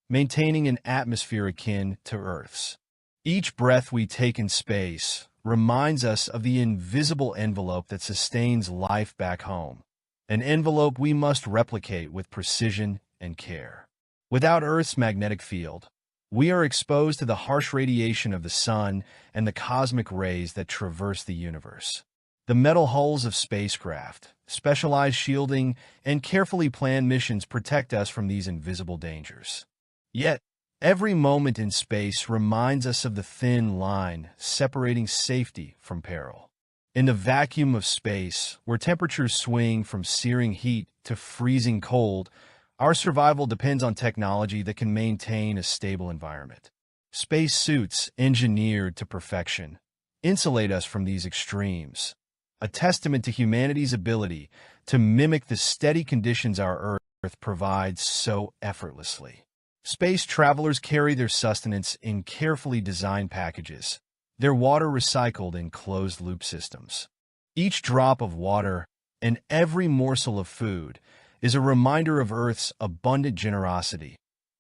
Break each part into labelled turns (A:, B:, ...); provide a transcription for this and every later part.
A: maintaining an atmosphere akin to Earth's. Each breath we take in space reminds us of the invisible envelope that sustains life back home, an envelope we must replicate with precision and care. Without Earth's magnetic field, we are exposed to the harsh radiation of the sun and the cosmic rays that traverse the universe. The metal hulls of spacecraft, specialized shielding, and carefully planned missions protect us from these invisible dangers. Yet, every moment in space reminds us of the thin line separating safety from peril. In the vacuum of space, where temperatures swing from searing heat to freezing cold, our survival depends on technology that can maintain a stable environment. Space suits, engineered to perfection, insulate us from these extremes, a testament to humanity's ability to mimic the steady conditions our Earth provides so effortlessly. Space travelers carry their sustenance in carefully designed packages, their water recycled in closed-loop systems. Each drop of water and every morsel of food is a reminder of Earth's abundant generosity,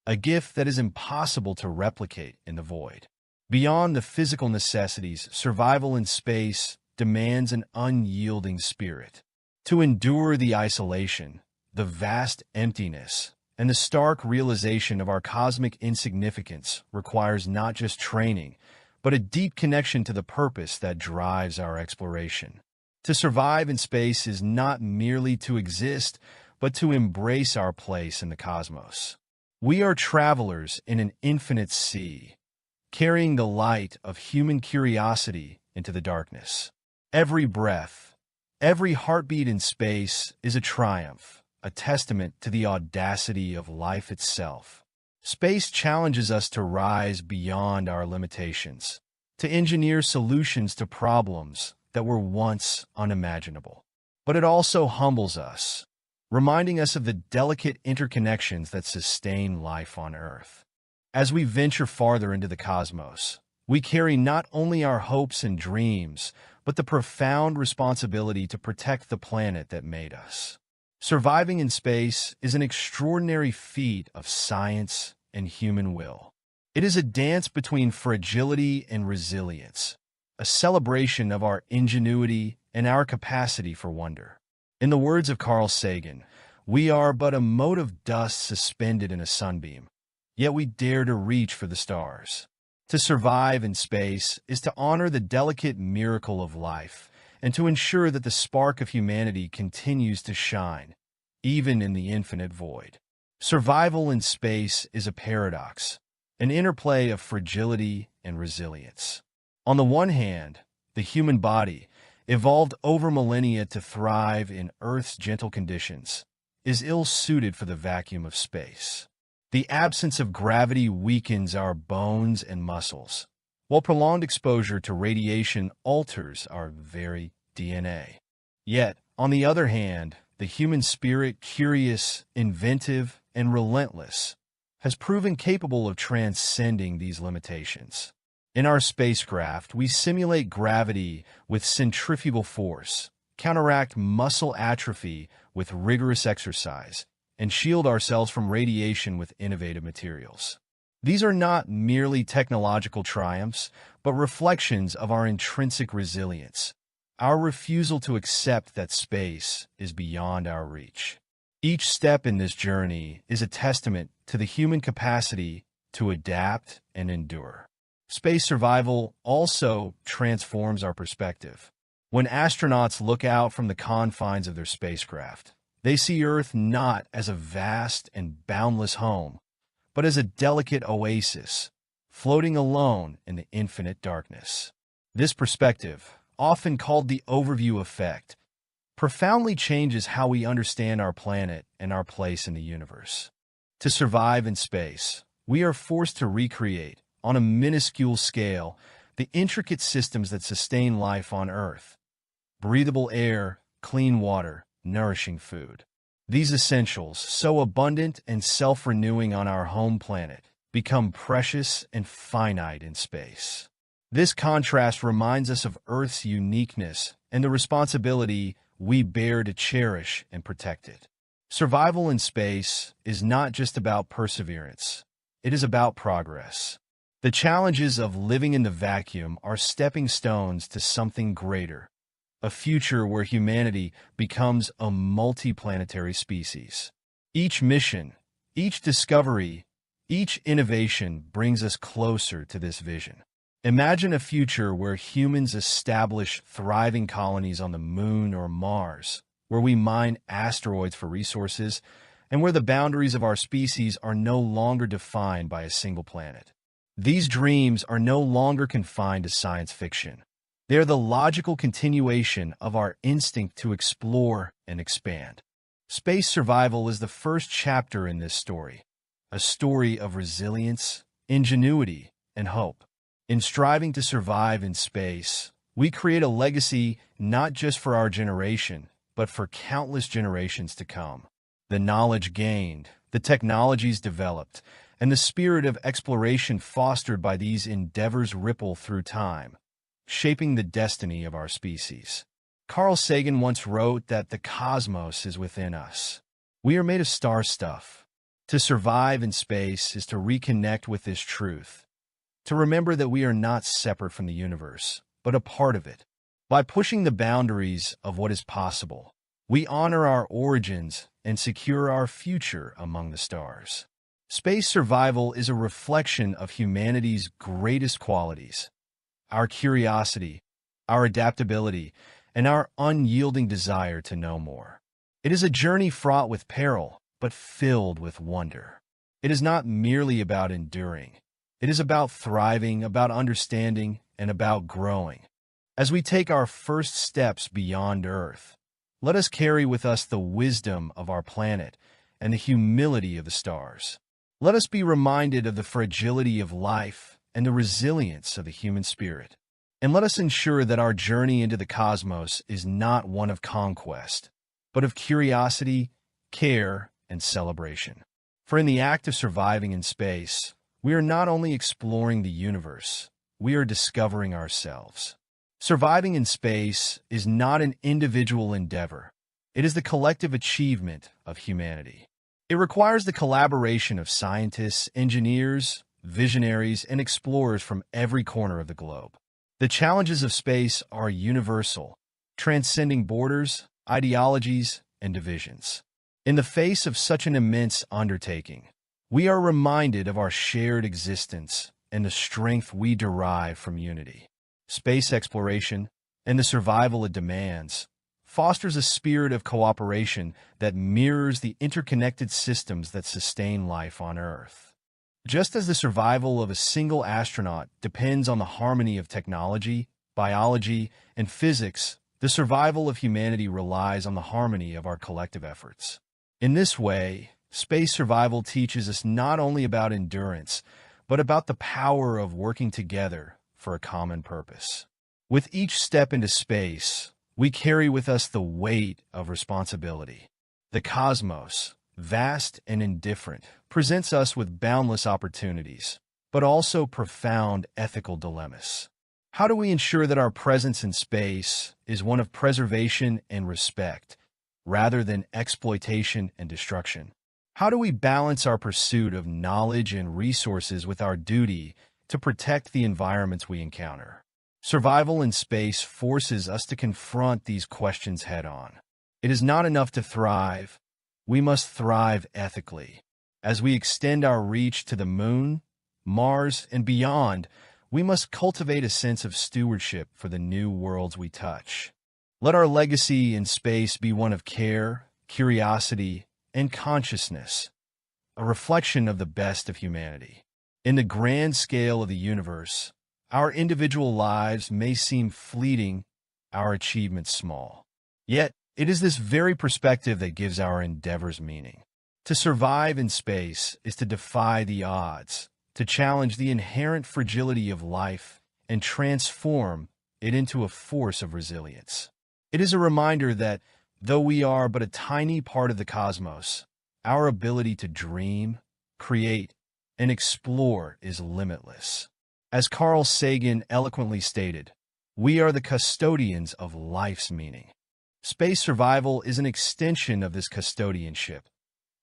A: a gift that is impossible to replicate in the void. Beyond the physical necessities, survival in space demands an unyielding spirit. To endure the isolation, the vast emptiness, and the stark realization of our cosmic insignificance requires not just training, but a deep connection to the purpose that drives our exploration. To survive in space is not merely to exist, but to embrace our place in the cosmos. We are travelers in an infinite sea, carrying the light of human curiosity into the darkness. Every breath, every heartbeat in space is a triumph, a testament to the audacity of life itself. Space challenges us to rise beyond our limitations, to engineer solutions to problems that were once unimaginable. But it also humbles us, reminding us of the delicate interconnections that sustain life on Earth. As we venture farther into the cosmos, we carry not only our hopes and dreams, but the profound responsibility to protect the planet that made us. Surviving in space is an extraordinary feat of science and human will. It is a dance between fragility and resilience, a celebration of our ingenuity and our capacity for wonder. In the words of Carl Sagan, we are but a mote of dust suspended in a sunbeam, yet we dare to reach for the stars. To survive in space is to honor the delicate miracle of life and to ensure that the spark of humanity continues to shine, even in the infinite void. Survival in space is a paradox, an interplay of fragility and resilience. On the one hand, the human body, evolved over millennia to thrive in Earth's gentle conditions, is ill-suited for the vacuum of space. The absence of gravity weakens our bones and muscles, while prolonged exposure to radiation alters our very DNA. Yet, on the other hand, the human spirit, curious, inventive, and relentless, has proven capable of transcending these limitations. In our spacecraft, we simulate gravity with centrifugal force, counteract muscle atrophy with rigorous exercise, and shield ourselves from radiation with innovative materials. These are not merely technological triumphs, but reflections of our intrinsic resilience, our refusal to accept that space is beyond our reach. Each step in this journey is a testament to the human capacity to adapt and endure. Space survival also transforms our perspective. When astronauts look out from the confines of their spacecraft, they see Earth not as a vast and boundless home, but as a delicate oasis, floating alone in the infinite darkness. This perspective, often called the overview effect, profoundly changes how we understand our planet and our place in the universe. To survive in space, we are forced to recreate, on a minuscule scale, the intricate systems that sustain life on Earth: breathable air, clean water, nourishing food. These essentials, so abundant and self-renewing on our home planet, become precious and finite in space. This contrast reminds us of Earth's uniqueness and the responsibility we bear to cherish and protect it. Survival in space is not just about perseverance. it is about progress. The challenges of living in the vacuum are stepping stones to something greater, a future where humanity becomes a multiplanetary species. Each mission, each discovery, each innovation brings us closer to this vision. Imagine a future where humans establish thriving colonies on the Moon or Mars, where we mine asteroids for resources, and where the boundaries of our species are no longer defined by a single planet. These dreams are no longer confined to science fiction. They are the logical continuation of our instinct to explore and expand. Space survival is the first chapter in this story, a story of resilience, ingenuity, and hope. In striving to survive in space, we create a legacy not just for our generation, but for countless generations to come. The knowledge gained, the technologies developed, and the spirit of exploration fostered by these endeavors ripple through time, shaping the destiny of our species. Carl Sagan once wrote that the cosmos is within us. We are made of star stuff. To survive in space is to reconnect with this truth, to remember that we are not separate from the universe, but a part of it. By pushing the boundaries of what is possible, we honor our origins and secure our future among the stars. Space survival is a reflection of humanity's greatest qualities: our curiosity, our adaptability, and our unyielding desire to know more. It is a journey fraught with peril, but filled with wonder. It is not merely about enduring. It is about thriving, about understanding, and about growing. As we take our first steps beyond Earth, let us carry with us the wisdom of our planet and the humility of the stars. Let us be reminded of the fragility of life and the resilience of the human spirit. And let us ensure that our journey into the cosmos is not one of conquest, but of curiosity, care, and celebration. For in the act of surviving in space, we are not only exploring the universe, we are discovering ourselves. Surviving in space is not an individual endeavor. It is the collective achievement of humanity. It requires the collaboration of scientists, engineers, visionaries, and explorers from every corner of the globe. The challenges of space are universal, transcending borders, ideologies, and divisions. In the face of such an immense undertaking, we are reminded of our shared existence and the strength we derive from unity. Space exploration, and the survival it demands, fosters a spirit of cooperation that mirrors the interconnected systems that sustain life on Earth. Just as the survival of a single astronaut depends on the harmony of technology, biology, and physics, the survival of humanity relies on the harmony of our collective efforts. In this way, space survival teaches us not only about endurance, but about the power of working together for a common purpose. With each step into space, we carry with us the weight of responsibility. The cosmos, vast and indifferent, presents us with boundless opportunities, but also profound ethical dilemmas. How do we ensure that our presence in space is one of preservation and respect, rather than exploitation and destruction? How do we balance our pursuit of knowledge and resources with our duty to protect the environments we encounter? Survival in space forces us to confront these questions head-on. It is not enough to thrive. We must thrive ethically. As we extend our reach to the Moon, Mars, and beyond, we must cultivate a sense of stewardship for the new worlds we touch. Let our legacy in space be one of care, curiosity, and consciousness, a reflection of the best of humanity. In the grand scale of the universe, our individual lives may seem fleeting, our achievements small. Yet, it is this very perspective that gives our endeavors meaning. To survive in space is to defy the odds, to challenge the inherent fragility of life, and transform it into a force of resilience. It is a reminder that, though we are but a tiny part of the cosmos, our ability to dream, create, and explore is limitless. As Carl Sagan eloquently stated, we are the custodians of life's meaning. Space survival is an extension of this custodianship,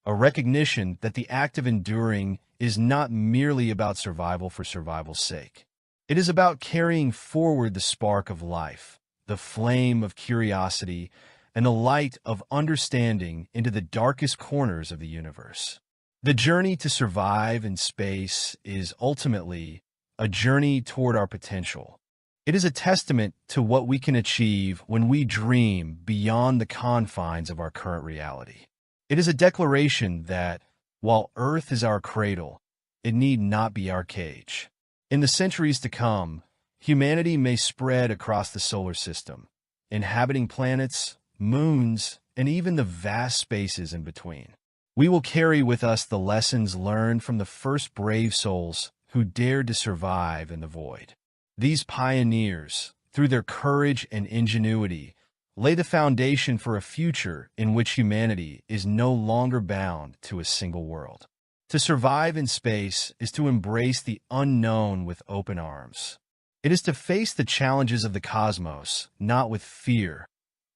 A: a recognition that the act of enduring is not merely about survival for survival's sake. It is about carrying forward the spark of life, the flame of curiosity, and the light of understanding into the darkest corners of the universe. The journey to survive in space is ultimately a journey toward our potential. It is a testament to what we can achieve when we dream beyond the confines of our current reality. It is a declaration that, while Earth is our cradle, it need not be our cage. In the centuries to come, humanity may spread across the solar system, inhabiting planets, moons, and even the vast spaces in between. We will carry with us the lessons learned from the first brave souls who dared to survive in the void. These pioneers, through their courage and ingenuity, lay the foundation for a future in which humanity is no longer bound to a single world. To survive in space is to embrace the unknown with open arms. It is to face the challenges of the cosmos, not with fear,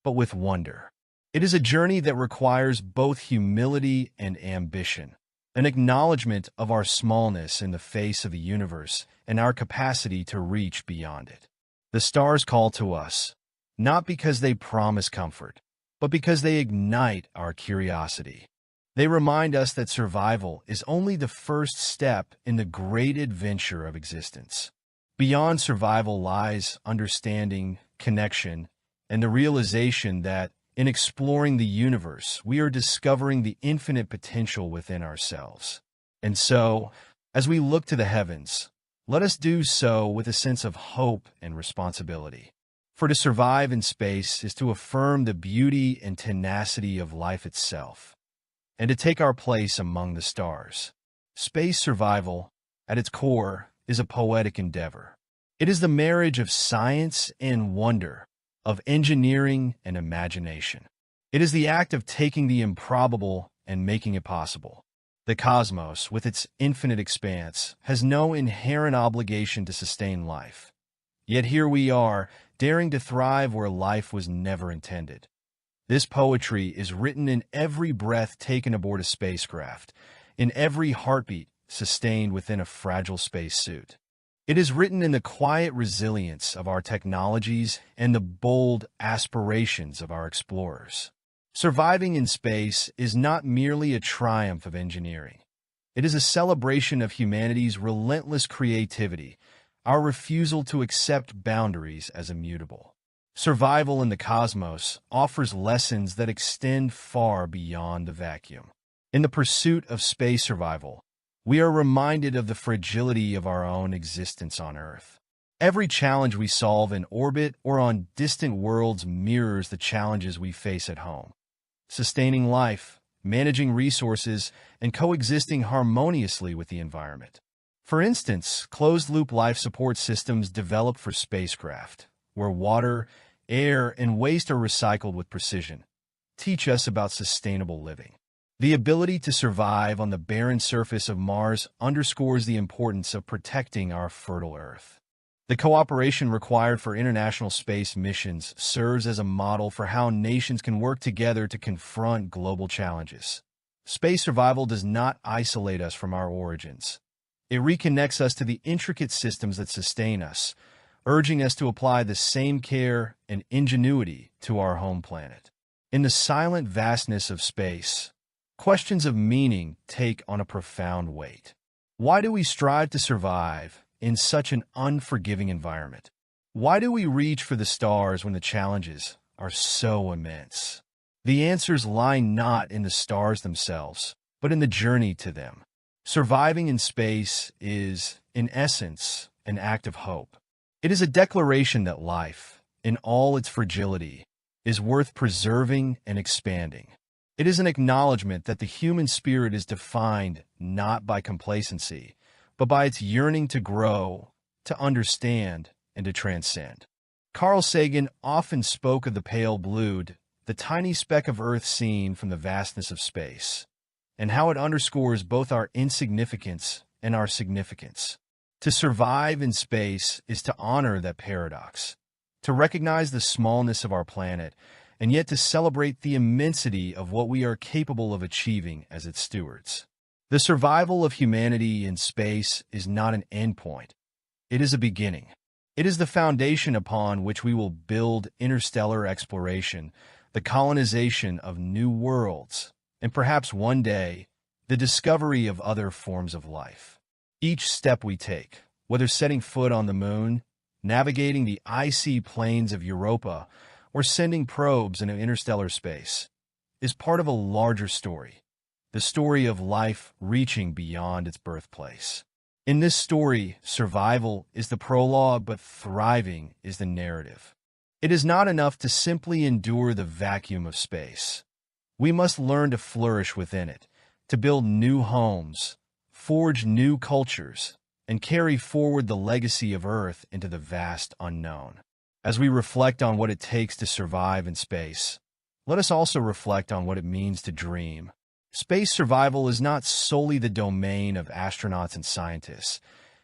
A: but with wonder. It is a journey that requires both humility and ambition, an acknowledgement of our smallness in the face of the universe and our capacity to reach beyond it. The stars call to us, not because they promise comfort, but because they ignite our curiosity. They remind us that survival is only the first step in the great adventure of existence. Beyond survival lies understanding, connection, and the realization that, in exploring the universe, we are discovering the infinite potential within ourselves. And so, as we look to the heavens, let us do so with a sense of hope and responsibility. For to survive in space is to affirm the beauty and tenacity of life itself, and to take our place among the stars. Space survival, at its core, is a poetic endeavor. It is the marriage of science and wonder, of engineering and imagination. It is the act of taking the improbable and making it possible. The cosmos, with its infinite expanse, has no inherent obligation to sustain life. Yet here we are, daring to thrive where life was never intended. This poetry is written in every breath taken aboard a spacecraft, in every heartbeat sustained within a fragile spacesuit. It is written in the quiet resilience of our technologies and the bold aspirations of our explorers. Surviving in space is not merely a triumph of engineering. It is a celebration of humanity's relentless creativity, our refusal to accept boundaries as immutable. Survival in the cosmos offers lessons that extend far beyond the vacuum. In the pursuit of space survival, we are reminded of the fragility of our own existence on Earth. Every challenge we solve in orbit or on distant worlds mirrors the challenges we face at home. Sustaining life, managing resources, and coexisting harmoniously with the environment. For instance, closed-loop life support systems developed for spacecraft, where water, air, and waste are recycled with precision, teach us about sustainable living. The ability to survive on the barren surface of Mars underscores the importance of protecting our fertile Earth. The cooperation required for international space missions serves as a model for how nations can work together to confront global challenges. Space survival does not isolate us from our origins. It reconnects us to the intricate systems that sustain us, urging us to apply the same care and ingenuity to our home planet. In the silent vastness of space, questions of meaning take on a profound weight. Why do we strive to survive in such an unforgiving environment? Why do we reach for the stars when the challenges are so immense? The answers lie not in the stars themselves, but in the journey to them. Surviving in space is, in essence, an act of hope. It is a declaration that life, in all its fragility, is worth preserving and expanding. It is an acknowledgement that the human spirit is defined not by complacency, but by its yearning to grow, to understand, and to transcend. Carl Sagan often spoke of the pale blue, the tiny speck of Earth seen from the vastness of space, and how it underscores both our insignificance and our significance. To survive in space is to honor that paradox, to recognize the smallness of our planet, and yet to celebrate the immensity of what we are capable of achieving as its stewards. The survival of humanity in space is not an endpoint. It is a beginning. It is the foundation upon which we will build interstellar exploration, the colonization of new worlds, and perhaps one day, the discovery of other forms of life. Each step we take, whether setting foot on the moon, navigating the icy plains of Europa, or sending probes into interstellar space, is part of a larger story, the story of life reaching beyond its birthplace. In this story, survival is the prologue, but thriving is the narrative. It is not enough to simply endure the vacuum of space. We must learn to flourish within it, to build new homes, forge new cultures, and carry forward the legacy of Earth into the vast unknown. As we reflect on what it takes to survive in space, let us also reflect on what it means to dream. Space survival is not solely the domain of astronauts and scientists.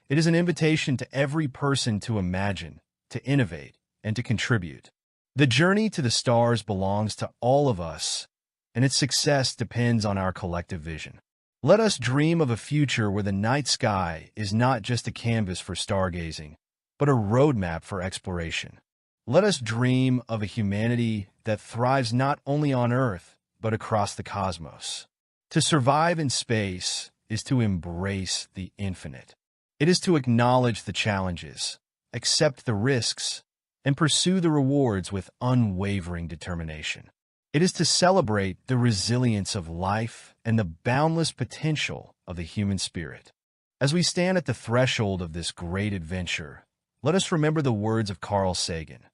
A: It is an invitation to every person to imagine, to innovate, and to contribute. The journey to the stars belongs to all of us, and its success depends on our collective vision. Let us dream of a future where the night sky is not just a canvas for stargazing, but a roadmap for exploration. Let us dream of a humanity that thrives not only on Earth, but across the cosmos. To survive in space is to embrace the infinite. It is to acknowledge the challenges, accept the risks, and pursue the rewards with unwavering determination. It is to celebrate the resilience of life and the boundless potential of the human spirit. As we stand at the threshold of this great adventure, let us remember the words of Carl Sagan.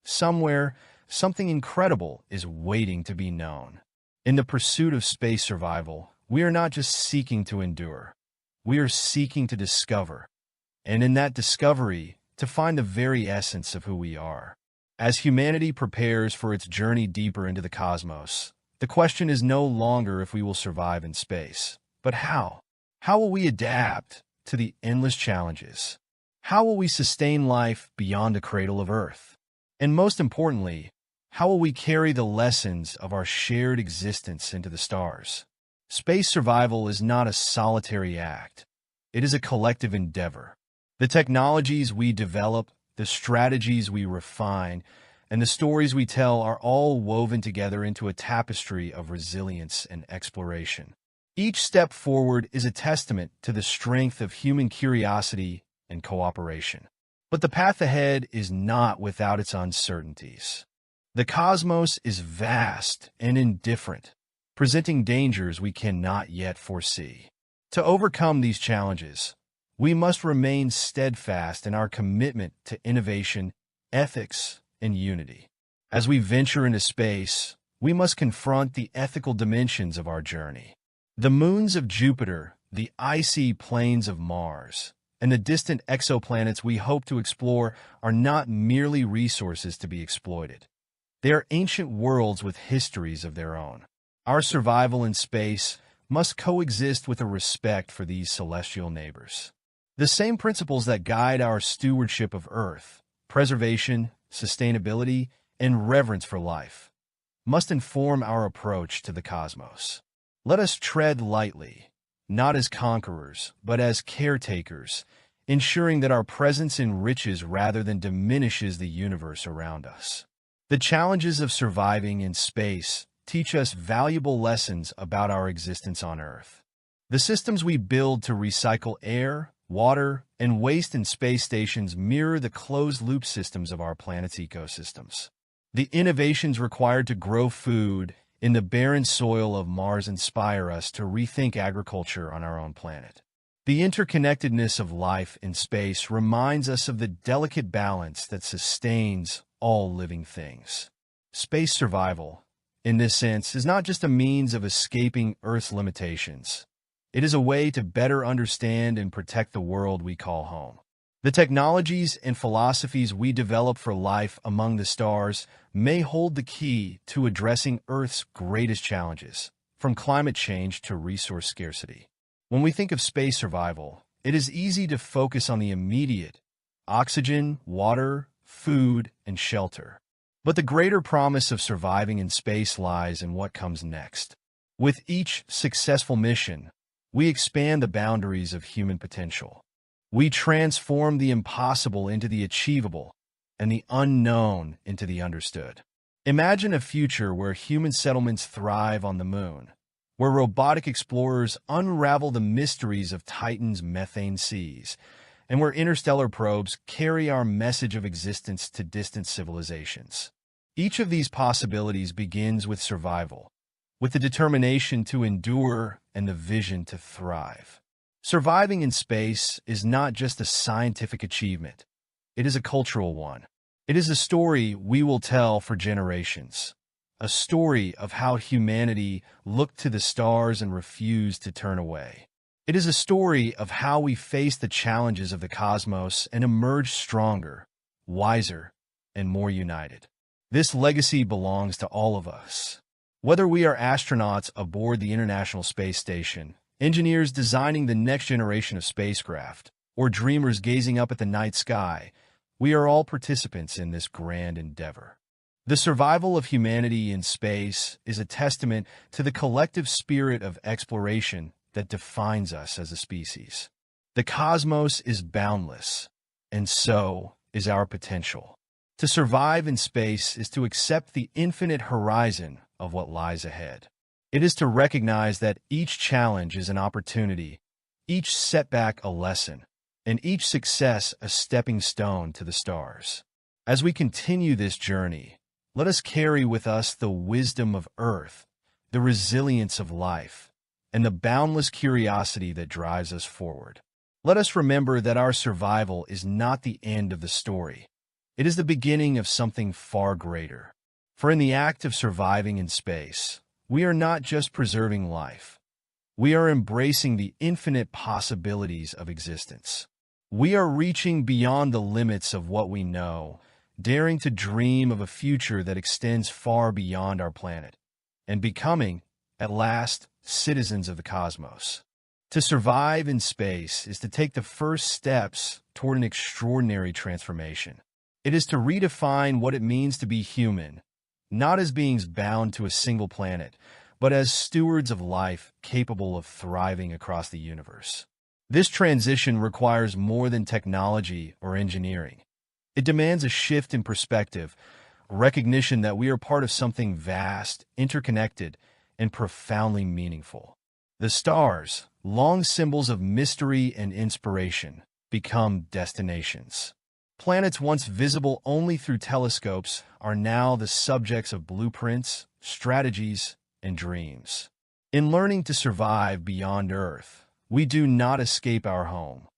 A: Somewhere, something incredible is waiting to be known. In the pursuit of space survival, we are not just seeking to endure. We are seeking to discover, and in that discovery, to find the very essence of who we are. As humanity prepares for its journey deeper into the cosmos, the question is no longer if we will survive in space, but how. How will we adapt to the endless challenges? How will we sustain life beyond the cradle of Earth? And most importantly, how will we carry the lessons of our shared existence into the stars? Space survival is not a solitary act. It is a collective endeavor. The technologies we develop, the strategies we refine, and the stories we tell are all woven together into a tapestry of resilience and exploration. Each step forward is a testament to the strength of human curiosity and cooperation. But the path ahead is not without its uncertainties. The cosmos is vast and indifferent, presenting dangers we cannot yet foresee. To overcome these challenges, we must remain steadfast in our commitment to innovation, ethics, and unity. As we venture into space, we must confront the ethical dimensions of our journey. The moons of Jupiter, the icy plains of Mars, and the distant exoplanets we hope to explore are not merely resources to be exploited. They are ancient worlds with histories of their own. Our survival in space must coexist with a respect for these celestial neighbors. The same principles that guide our stewardship of Earth, preservation, sustainability, and reverence for life, must inform our approach to the cosmos. Let us tread lightly, not as conquerors, but as caretakers, ensuring that our presence enriches rather than diminishes the universe around us. The challenges of surviving in space teach us valuable lessons about our existence on Earth. The systems we build to recycle air, water, and waste in space stations mirror the closed-loop systems of our planet's ecosystems. The innovations required to grow food in the barren soil of Mars inspire us to rethink agriculture on our own planet. The interconnectedness of life in space reminds us of the delicate balance that sustains all living things. Space survival, in this sense, is not just a means of escaping Earth's limitations. It is a way to better understand and protect the world we call home. The technologies and philosophies we develop for life among the stars may hold the key to addressing Earth's greatest challenges, from climate change to resource scarcity. When we think of space survival, it is easy to focus on the immediate: oxygen, water, food, and shelter. But the greater promise of surviving in space lies in what comes next. With each successful mission, we expand the boundaries of human potential. We transform the impossible into the achievable, and the unknown into the understood. Imagine a future where human settlements thrive on the moon, where robotic explorers unravel the mysteries of Titan's methane seas, and where interstellar probes carry our message of existence to distant civilizations. Each of these possibilities begins with survival, with the determination to endure and the vision to thrive. Surviving in space is not just a scientific achievement. It is a cultural one. It is a story we will tell for generations. A story of how humanity looked to the stars and refused to turn away. It is a story of how we faced the challenges of the cosmos and emerged stronger, wiser, and more united. This legacy belongs to all of us. Whether we are astronauts aboard the International Space Station, engineers designing the next generation of spacecraft, or dreamers gazing up at the night sky, we are all participants in this grand endeavor. The survival of humanity in space is a testament to the collective spirit of exploration that defines us as a species. The cosmos is boundless, and so is our potential. To survive in space is to accept the infinite horizon of what lies ahead. It is to recognize that each challenge is an opportunity, each setback a lesson, and each success a stepping stone to the stars. As we continue this journey, let us carry with us the wisdom of Earth, the resilience of life, and the boundless curiosity that drives us forward. Let us remember that our survival is not the end of the story. It is the beginning of something far greater. For in the act of surviving in space, we are not just preserving life. We are embracing the infinite possibilities of existence. We are reaching beyond the limits of what we know, daring to dream of a future that extends far beyond our planet, and becoming, at last, citizens of the cosmos. To survive in space is to take the first steps toward an extraordinary transformation. It is to redefine what it means to be human, not as beings bound to a single planet, but as stewards of life capable of thriving across the universe. This transition requires more than technology or engineering. It demands a shift in perspective, recognition that we are part of something vast, interconnected, and profoundly meaningful. The stars, long symbols of mystery and inspiration, become destinations. Planets once visible only through telescopes are now the subjects of blueprints, strategies, and dreams. In learning to survive beyond Earth, we do not escape our home.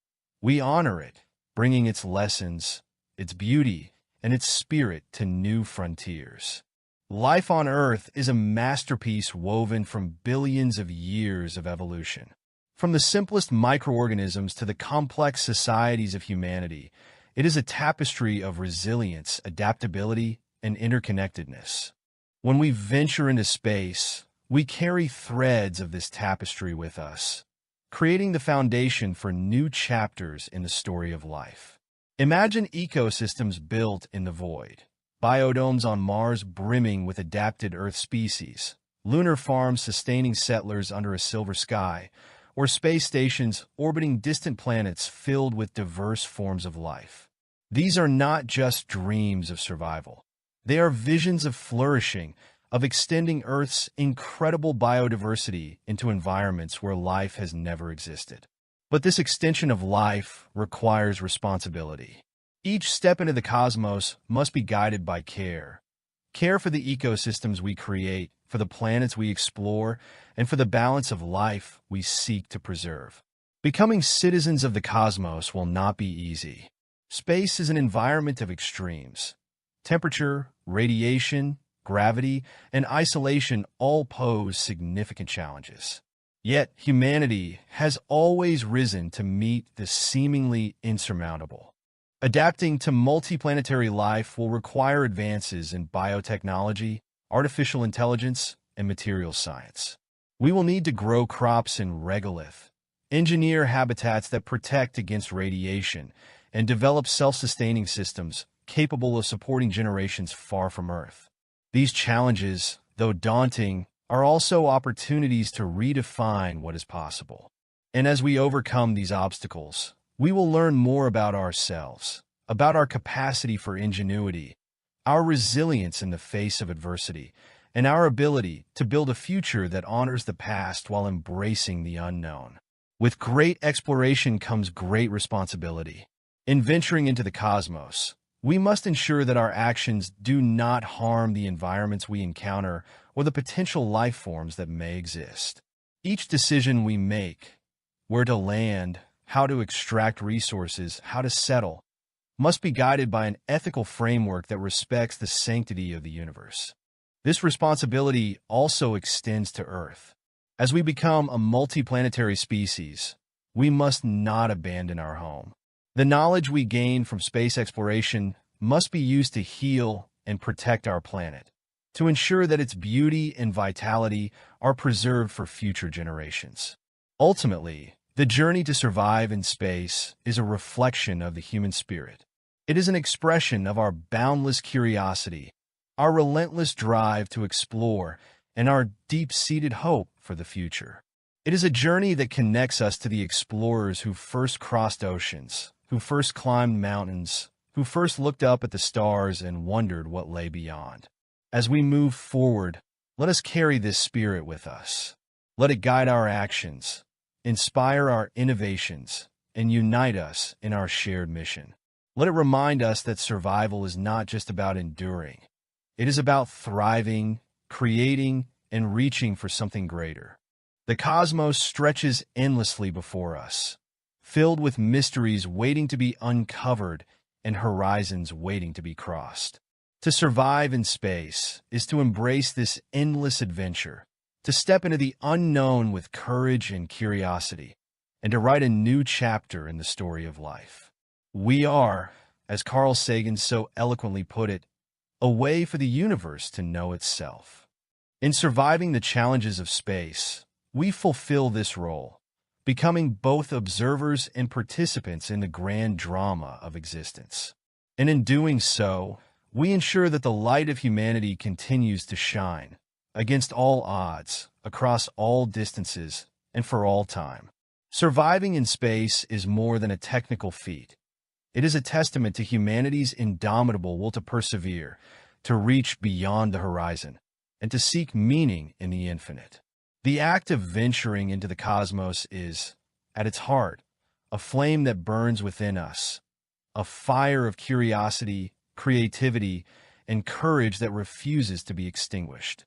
A: We honor it, bringing its lessons, its beauty, and its spirit to new frontiers. Life on Earth is a masterpiece woven from billions of years of evolution. From the simplest microorganisms to the complex societies of humanity, it is a tapestry of resilience, adaptability, and interconnectedness. When we venture into space, we carry threads of this tapestry with us, creating the foundation for new chapters in the story of life. Imagine ecosystems built in the void, biodomes on Mars brimming with adapted Earth species, lunar farms sustaining settlers under a silver sky, or space stations orbiting distant planets filled with diverse forms of life. These are not just dreams of survival. They are visions of flourishing, of extending Earth's incredible biodiversity into environments where life has never existed. But this extension of life requires responsibility. Each step into the cosmos must be guided by care. Care for the ecosystems we create, for the planets we explore, and for the balance of life we seek to preserve. Becoming citizens of the cosmos will not be easy. Space is an environment of extremes. Temperature, radiation, gravity, and isolation all pose significant challenges. Yet, humanity has always risen to meet the seemingly insurmountable. Adapting to multiplanetary life will require advances in biotechnology, artificial intelligence, and materials science. We will need to grow crops in regolith, engineer habitats that protect against radiation, and develop self-sustaining systems capable of supporting generations far from Earth. These challenges, though daunting, are also opportunities to redefine what is possible. And as we overcome these obstacles, we will learn more about ourselves, about our capacity for ingenuity, our resilience in the face of adversity, and our ability to build a future that honors the past while embracing the unknown. With great exploration comes great responsibility. In venturing into the cosmos, we must ensure that our actions do not harm the environments we encounter or the potential life forms that may exist. Each decision we make, where to land, how to extract resources, how to settle, must be guided by an ethical framework that respects the sanctity of the universe. This responsibility also extends to Earth. As we become a multiplanetary species, we must not abandon our home. The knowledge we gain from space exploration must be used to heal and protect our planet, to ensure that its beauty and vitality are preserved for future generations. Ultimately, the journey to survive in space is a reflection of the human spirit. It is an expression of our boundless curiosity, our relentless drive to explore, and our deep-seated hope for the future. It is a journey that connects us to the explorers who first crossed oceans, who first climbed mountains, who first looked up at the stars and wondered what lay beyond. As we move forward, let us carry this spirit with us. Let it guide our actions, inspire our innovations, and unite us in our shared mission. Let it remind us that survival is not just about enduring. It is about thriving, creating, and reaching for something greater. The cosmos stretches endlessly before us, filled with mysteries waiting to be uncovered and horizons waiting to be crossed. To survive in space is to embrace this endless adventure, to step into the unknown with courage and curiosity, and to write a new chapter in the story of life. We are, as Carl Sagan so eloquently put it, a way for the universe to know itself. In surviving the challenges of space, we fulfill this role, becoming both observers and participants in the grand drama of existence. And in doing so, we ensure that the light of humanity continues to shine, against all odds, across all distances, and for all time. Surviving in space is more than a technical feat. It is a testament to humanity's indomitable will to persevere, to reach beyond the horizon, and to seek meaning in the infinite. The act of venturing into the cosmos is, at its heart, a flame that burns within us, a fire of curiosity, creativity, and courage that refuses to be extinguished.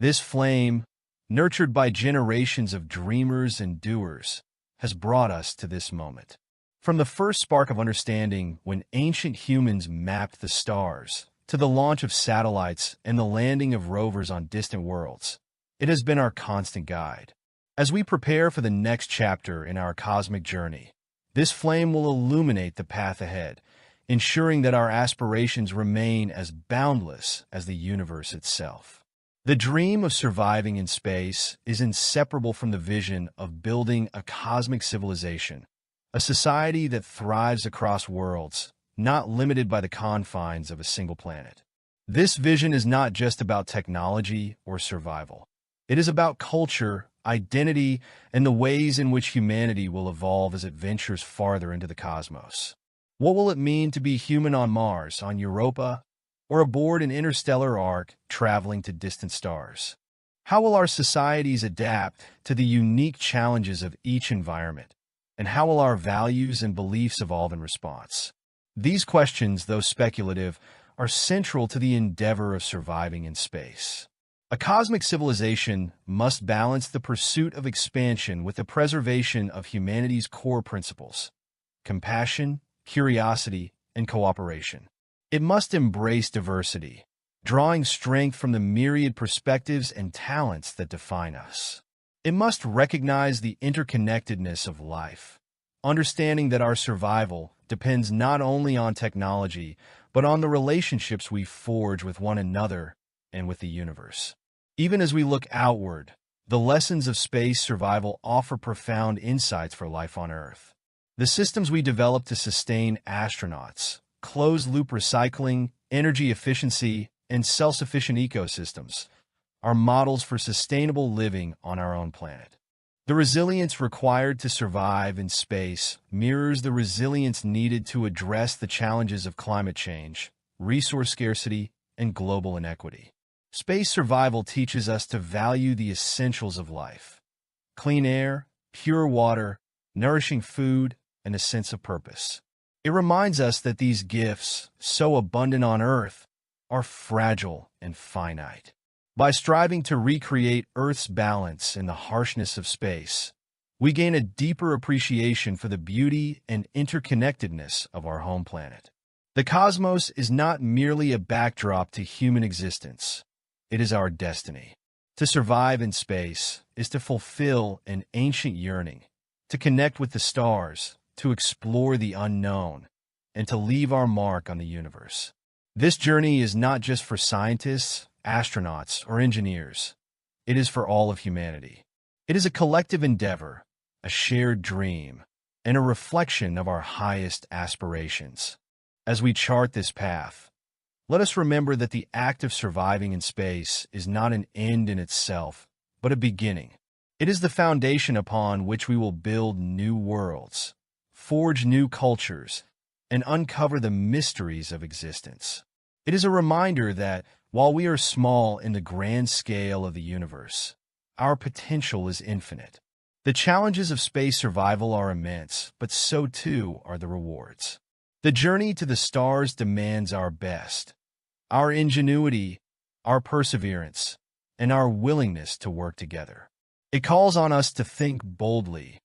A: This flame, nurtured by generations of dreamers and doers, has brought us to this moment. From the first spark of understanding when ancient humans mapped the stars, to the launch of satellites and the landing of rovers on distant worlds, it has been our constant guide. As we prepare for the next chapter in our cosmic journey, this flame will illuminate the path ahead, ensuring that our aspirations remain as boundless as the universe itself. The dream of surviving in space is inseparable from the vision of building a cosmic civilization, a society that thrives across worlds, not limited by the confines of a single planet. This vision is not just about technology or survival. It is about culture, identity, and the ways in which humanity will evolve as it ventures farther into the cosmos. What will it mean to be human on Mars, on Europa, or aboard an interstellar ark traveling to distant stars? How will our societies adapt to the unique challenges of each environment? And how will our values and beliefs evolve in response? These questions, though speculative, are central to the endeavor of surviving in space. A cosmic civilization must balance the pursuit of expansion with the preservation of humanity's core principles: compassion, curiosity, and cooperation. It must embrace diversity, drawing strength from the myriad perspectives and talents that define us. It must recognize the interconnectedness of life, understanding that our survival depends not only on technology, but on the relationships we forge with one another and with the universe. Even as we look outward, the lessons of space survival offer profound insights for life on Earth. The systems we develop to sustain astronauts, closed-loop recycling, energy efficiency, and self-sufficient ecosystems are models for sustainable living on our own planet. The resilience required to survive in space mirrors the resilience needed to address the challenges of climate change, resource scarcity, and global inequity. Space survival teaches us to value the essentials of life: clean air, pure water, nourishing food, and a sense of purpose. It reminds us that these gifts, so abundant on Earth, are fragile and finite. By striving to recreate Earth's balance in the harshness of space, we gain a deeper appreciation for the beauty and interconnectedness of our home planet. The cosmos is not merely a backdrop to human existence. It is our destiny. To survive in space is to fulfill an ancient yearning, to connect with the stars, to explore the unknown, and to leave our mark on the universe. This journey is not just for scientists, astronauts, or engineers. It is for all of humanity. It is a collective endeavor, a shared dream, and a reflection of our highest aspirations. As we chart this path, let us remember that the act of surviving in space is not an end in itself, but a beginning. It is the foundation upon which we will build new worlds, forge new cultures, and uncover the mysteries of existence. It is a reminder that, while we are small in the grand scale of the universe, our potential is infinite. The challenges of space survival are immense, but so too are the rewards. The journey to the stars demands our best, our ingenuity, our perseverance, and our willingness to work together. It calls on us to think boldly,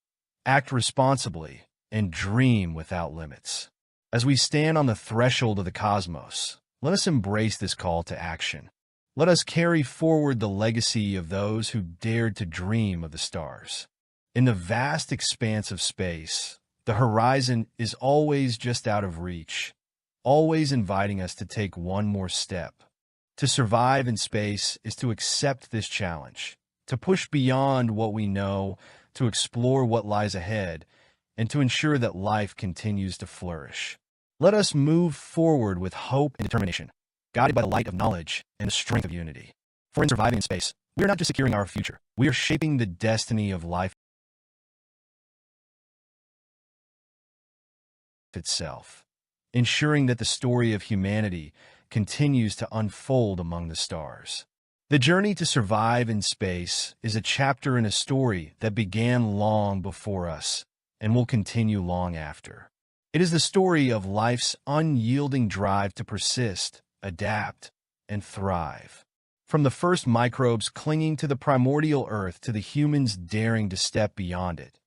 A: act responsibly, and dream without limits. As we stand on the threshold of the cosmos, let us embrace this call to action. Let us carry forward the legacy of those who dared to dream of the stars. In the vast expanse of space, the horizon is always just out of reach, always inviting us to take one more step. To survive in space is to accept this challenge, to push beyond what we know, to explore what lies ahead, and to ensure that life continues to flourish. Let us move forward with hope and determination, guided by the light of knowledge and the strength of unity. For in surviving in space, we are not just securing our future, we are shaping the destiny of life itself, ensuring that the story of humanity continues to unfold among the stars. The journey to survive in space is a chapter in a story that began long before us and will continue long after. It is the story of life's unyielding drive to persist, adapt, and thrive. From the first microbes clinging to the primordial earth to the humans daring to step beyond it,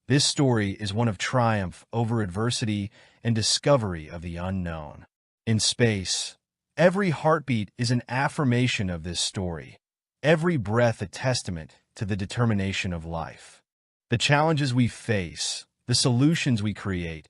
A: this story is one of triumph over adversity and discovery of the unknown. In space, every heartbeat is an affirmation of this story, every breath a testament to the determination of life. The challenges we face, the solutions we create,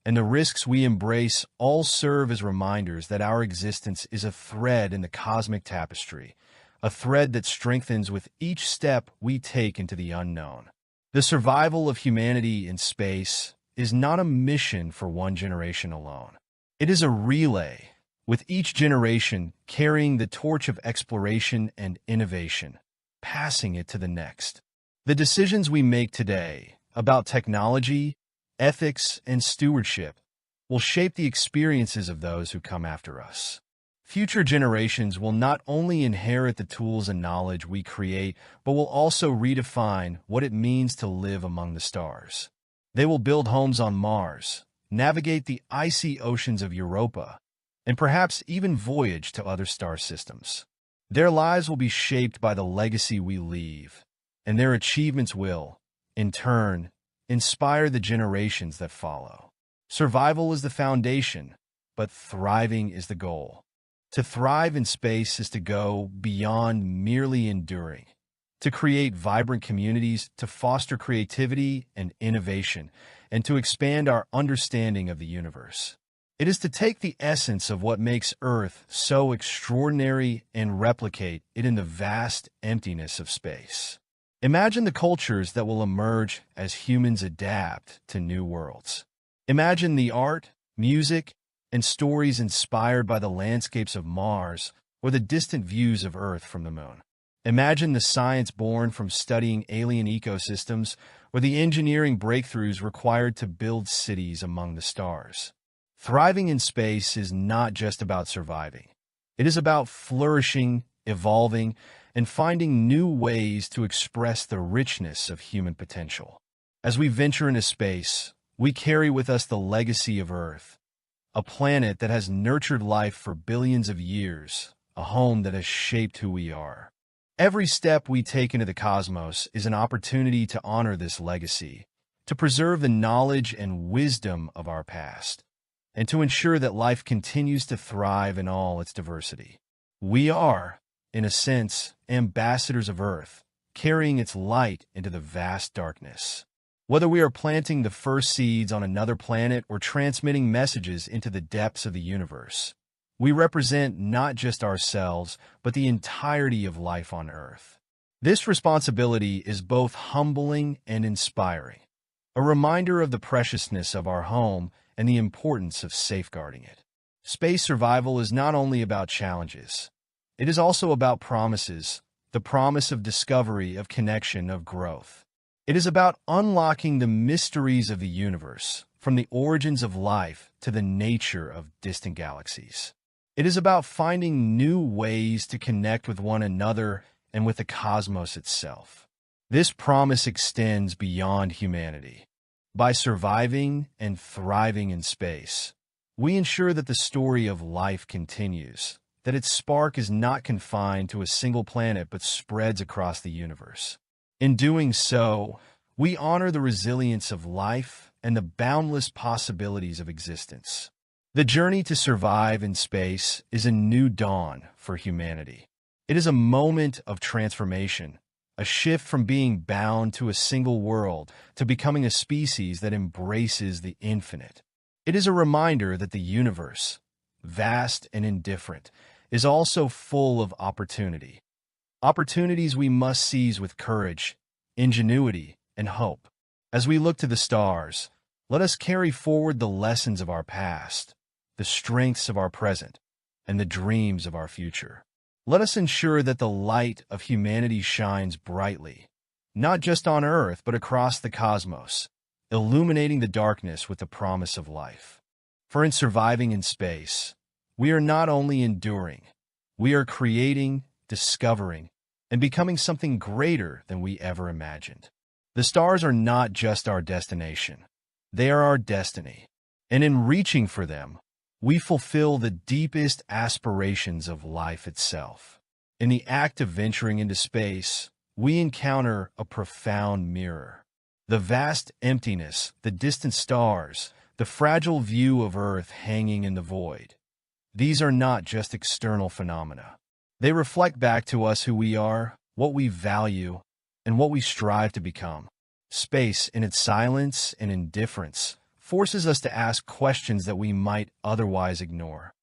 A: and the risks we embrace all serve as reminders that our existence is a thread in the cosmic tapestry, a thread that strengthens with each step we take into the unknown. The survival of humanity in space is not a mission for one generation alone. It is a relay, with each generation carrying the torch of exploration and innovation, passing it to the next. The decisions we make today about technology, ethics, and stewardship will shape the experiences of those who come after us. Future generations will not only inherit the tools and knowledge we create, but will also redefine what it means to live among the stars. They will build homes on Mars, navigate the icy oceans of Europa, and perhaps even voyage to other star systems. Their lives will be shaped by the legacy we leave, and their achievements will, in turn, inspire the generations that follow. Survival is the foundation, but thriving is the goal. To thrive in space is to go beyond merely enduring, to create vibrant communities, to foster creativity and innovation, and to expand our understanding of the universe. It is to take the essence of what makes Earth so extraordinary and replicate it in the vast emptiness of space. Imagine the cultures that will emerge as humans adapt to new worlds. Imagine the art, music, and stories inspired by the landscapes of Mars or the distant views of Earth from the moon. Imagine the science born from studying alien ecosystems or the engineering breakthroughs required to build cities among the stars. Thriving in space is not just about surviving. It is about flourishing, evolving, and finding new ways to express the richness of human potential. As we venture into space, we carry with us the legacy of Earth, a planet that has nurtured life for billions of years, a home that has shaped who we are. Every step we take into the cosmos is an opportunity to honor this legacy, to preserve the knowledge and wisdom of our past, and to ensure that life continues to thrive in all its diversity. We are, in a sense, ambassadors of Earth, carrying its light into the vast darkness. Whether we are planting the first seeds on another planet or transmitting messages into the depths of the universe, we represent not just ourselves, but the entirety of life on Earth. This responsibility is both humbling and inspiring, a reminder of the preciousness of our home and the importance of safeguarding it. Space survival is not only about challenges, it is also about promises, the promise of discovery, of connection, of growth. It is about unlocking the mysteries of the universe, from the origins of life to the nature of distant galaxies. It is about finding new ways to connect with one another and with the cosmos itself. This promise extends beyond humanity. By surviving and thriving in space, we ensure that the story of life continues, that its spark is not confined to a single planet but spreads across the universe. In doing so, we honor the resilience of life and the boundless possibilities of existence. The journey to survive in space is a new dawn for humanity. It is a moment of transformation, a shift from being bound to a single world to becoming a species that embraces the infinite. It is a reminder that the universe, vast and indifferent, is also full of opportunity. Opportunities we must seize with courage, ingenuity, and hope. As we look to the stars, let us carry forward the lessons of our past, the strengths of our present, and the dreams of our future. Let us ensure that the light of humanity shines brightly, not just on Earth, but across the cosmos, illuminating the darkness with the promise of life. For in surviving in space, we are not only enduring, we are creating, discovering, and becoming something greater than we ever imagined. The stars are not just our destination, they are our destiny. And in reaching for them, we fulfill the deepest aspirations of life itself. In the act of venturing into space, we encounter a profound mirror. The vast emptiness, the distant stars, the fragile view of Earth hanging in the void. These are not just external phenomena. They reflect back to us who we are, what we value, and what we strive to become. Space, in its silence and indifference, forces us to ask questions that we might otherwise ignore.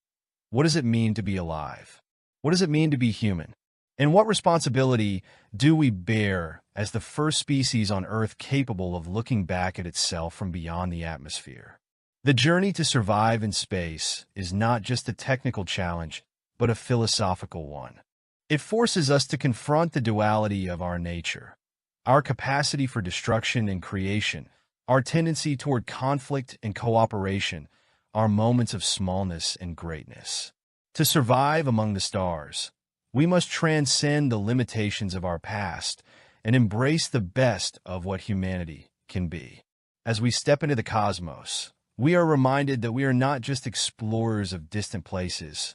A: What does it mean to be alive? What does it mean to be human? And what responsibility do we bear as the first species on Earth capable of looking back at itself from beyond the atmosphere? The journey to survive in space is not just a technical challenge, but a philosophical one. It forces us to confront the duality of our nature, our capacity for destruction and creation, our tendency toward conflict and cooperation, our moments of smallness and greatness. To survive among the stars, we must transcend the limitations of our past and embrace the best of what humanity can be. As we step into the cosmos, we are reminded that we are not just explorers of distant places,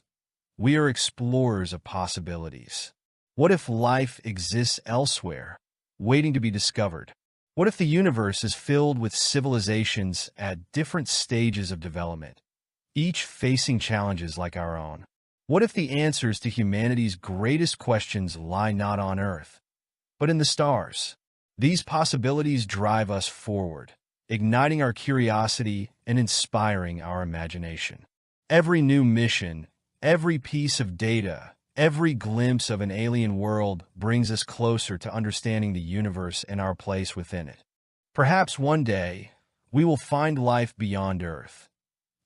A: we are explorers of possibilities. What if life exists elsewhere, waiting to be discovered? What if the universe is filled with civilizations at different stages of development, each facing challenges like our own? What if the answers to humanity's greatest questions lie not on Earth, but in the stars? These possibilities drive us forward, igniting our curiosity and inspiring our imagination. Every new mission, every piece of data, every glimpse of an alien world brings us closer to understanding the universe and our place within it. Perhaps one day, we will find life beyond Earth,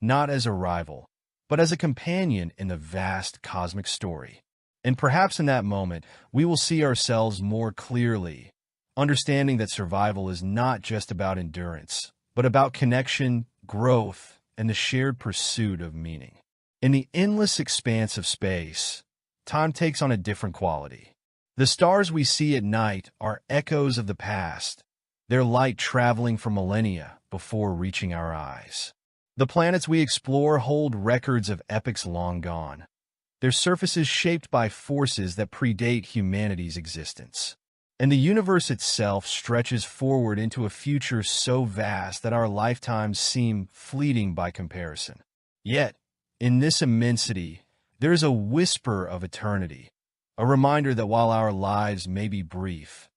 A: not as a rival, but as a companion in the vast cosmic story. And perhaps in that moment, we will see ourselves more clearly, understanding that survival is not just about endurance, but about connection, growth, and the shared pursuit of meaning. In the endless expanse of space, time takes on a different quality. The stars we see at night are echoes of the past, their light traveling for millennia before reaching our eyes. The planets we explore hold records of epochs long gone, their surfaces shaped by forces that predate humanity's existence. And the universe itself stretches forward into a future so vast that our lifetimes seem fleeting by comparison. Yet, in this immensity, there is a whisper of eternity, a reminder that while our lives may be brief,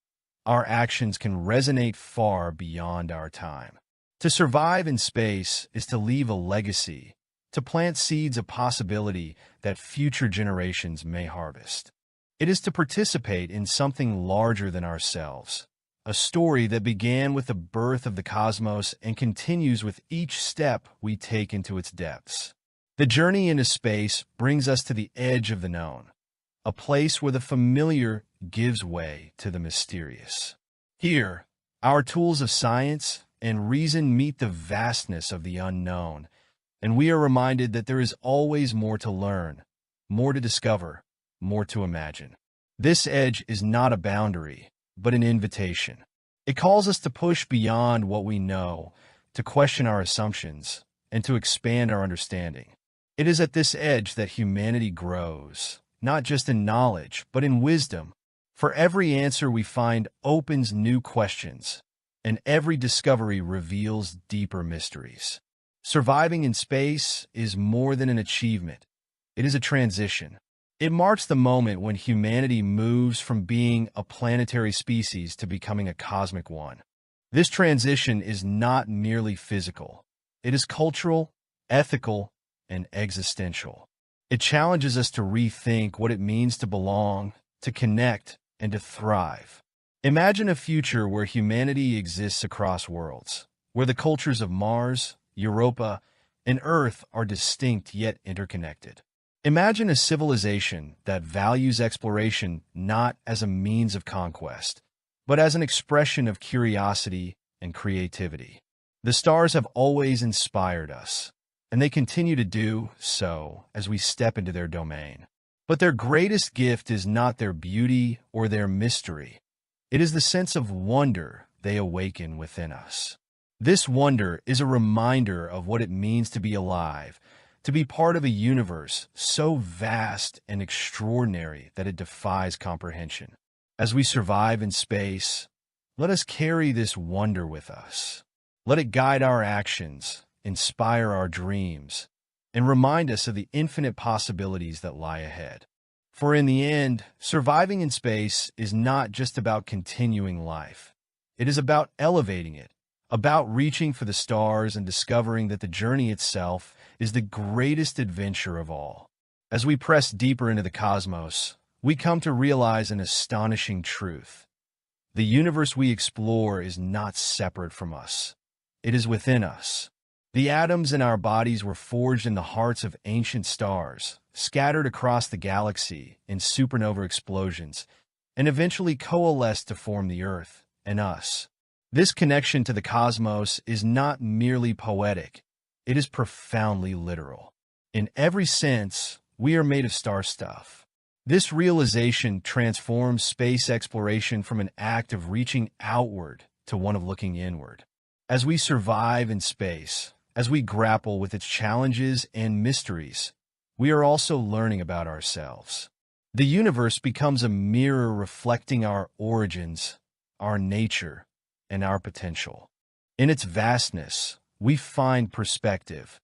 A: our actions can resonate far beyond our time. To survive in space is to leave a legacy, to plant seeds of possibility that future generations may harvest. It is to participate in something larger than ourselves, a story that began with the birth of the cosmos and continues with each step we take into its depths. The journey into space brings us to the edge of the known, a place where the familiar gives way to the mysterious. Here, our tools of science and reason meet the vastness of the unknown, and we are reminded that there is always more to learn, more to discover, more to imagine. This edge is not a boundary, but an invitation. It calls us to push beyond what we know, to question our assumptions, and to expand our understanding. It is at this edge that humanity grows, not just in knowledge, but in wisdom. For every answer we find opens new questions, and every discovery reveals deeper mysteries. Surviving in space is more than an achievement. It is a transition. It marks the moment when humanity moves from being a planetary species to becoming a cosmic one. This transition is not merely physical. It is cultural, ethical, and existential. It challenges us to rethink what it means to belong, to connect, and to thrive. Imagine a future where humanity exists across worlds, where the cultures of Mars, Europa, and Earth are distinct yet interconnected. Imagine a civilization that values exploration not as a means of conquest, but as an expression of curiosity and creativity. The stars have always inspired us, and they continue to do so as we step into their domain. But their greatest gift is not their beauty or their mystery. It is the sense of wonder they awaken within us. This wonder is a reminder of what it means to be alive, to be part of a universe so vast and extraordinary that it defies comprehension. As we survive in space, let us carry this wonder with us. Let it guide our actions, inspire our dreams, and remind us of the infinite possibilities that lie ahead. For in the end, surviving in space is not just about continuing life. It is about elevating it, about reaching for the stars and discovering that the journey itself is the greatest adventure of all. As we press deeper into the cosmos, we come to realize an astonishing truth. The universe we explore is not separate from us. It is within us. The atoms in our bodies were forged in the hearts of ancient stars, scattered across the galaxy in supernova explosions, and eventually coalesced to form the Earth and us. This connection to the cosmos is not merely poetic, it is profoundly literal. In every sense, we are made of star stuff. This realization transforms space exploration from an act of reaching outward to one of looking inward. As we survive in space, as we grapple with its challenges and mysteries, we are also learning about ourselves. The universe becomes a mirror reflecting our origins, our nature, and our potential. In its vastness, we find perspective.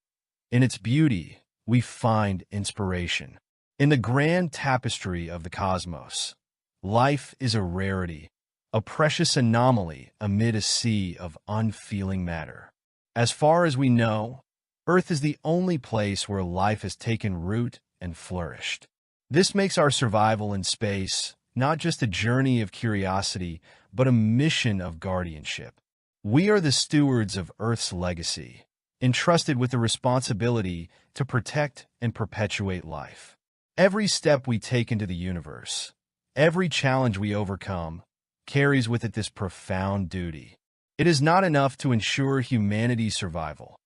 A: In its beauty, we find inspiration. In the grand tapestry of the cosmos, life is a rarity, a precious anomaly amid a sea of unfeeling matter. As far as we know, Earth is the only place where life has taken root and flourished. This makes our survival in space not just a journey of curiosity, but a mission of guardianship. We are the stewards of Earth's legacy, entrusted with the responsibility to protect and perpetuate life. Every step we take into the universe, every challenge we overcome, carries with it this profound duty. It is not enough to ensure humanity's survival.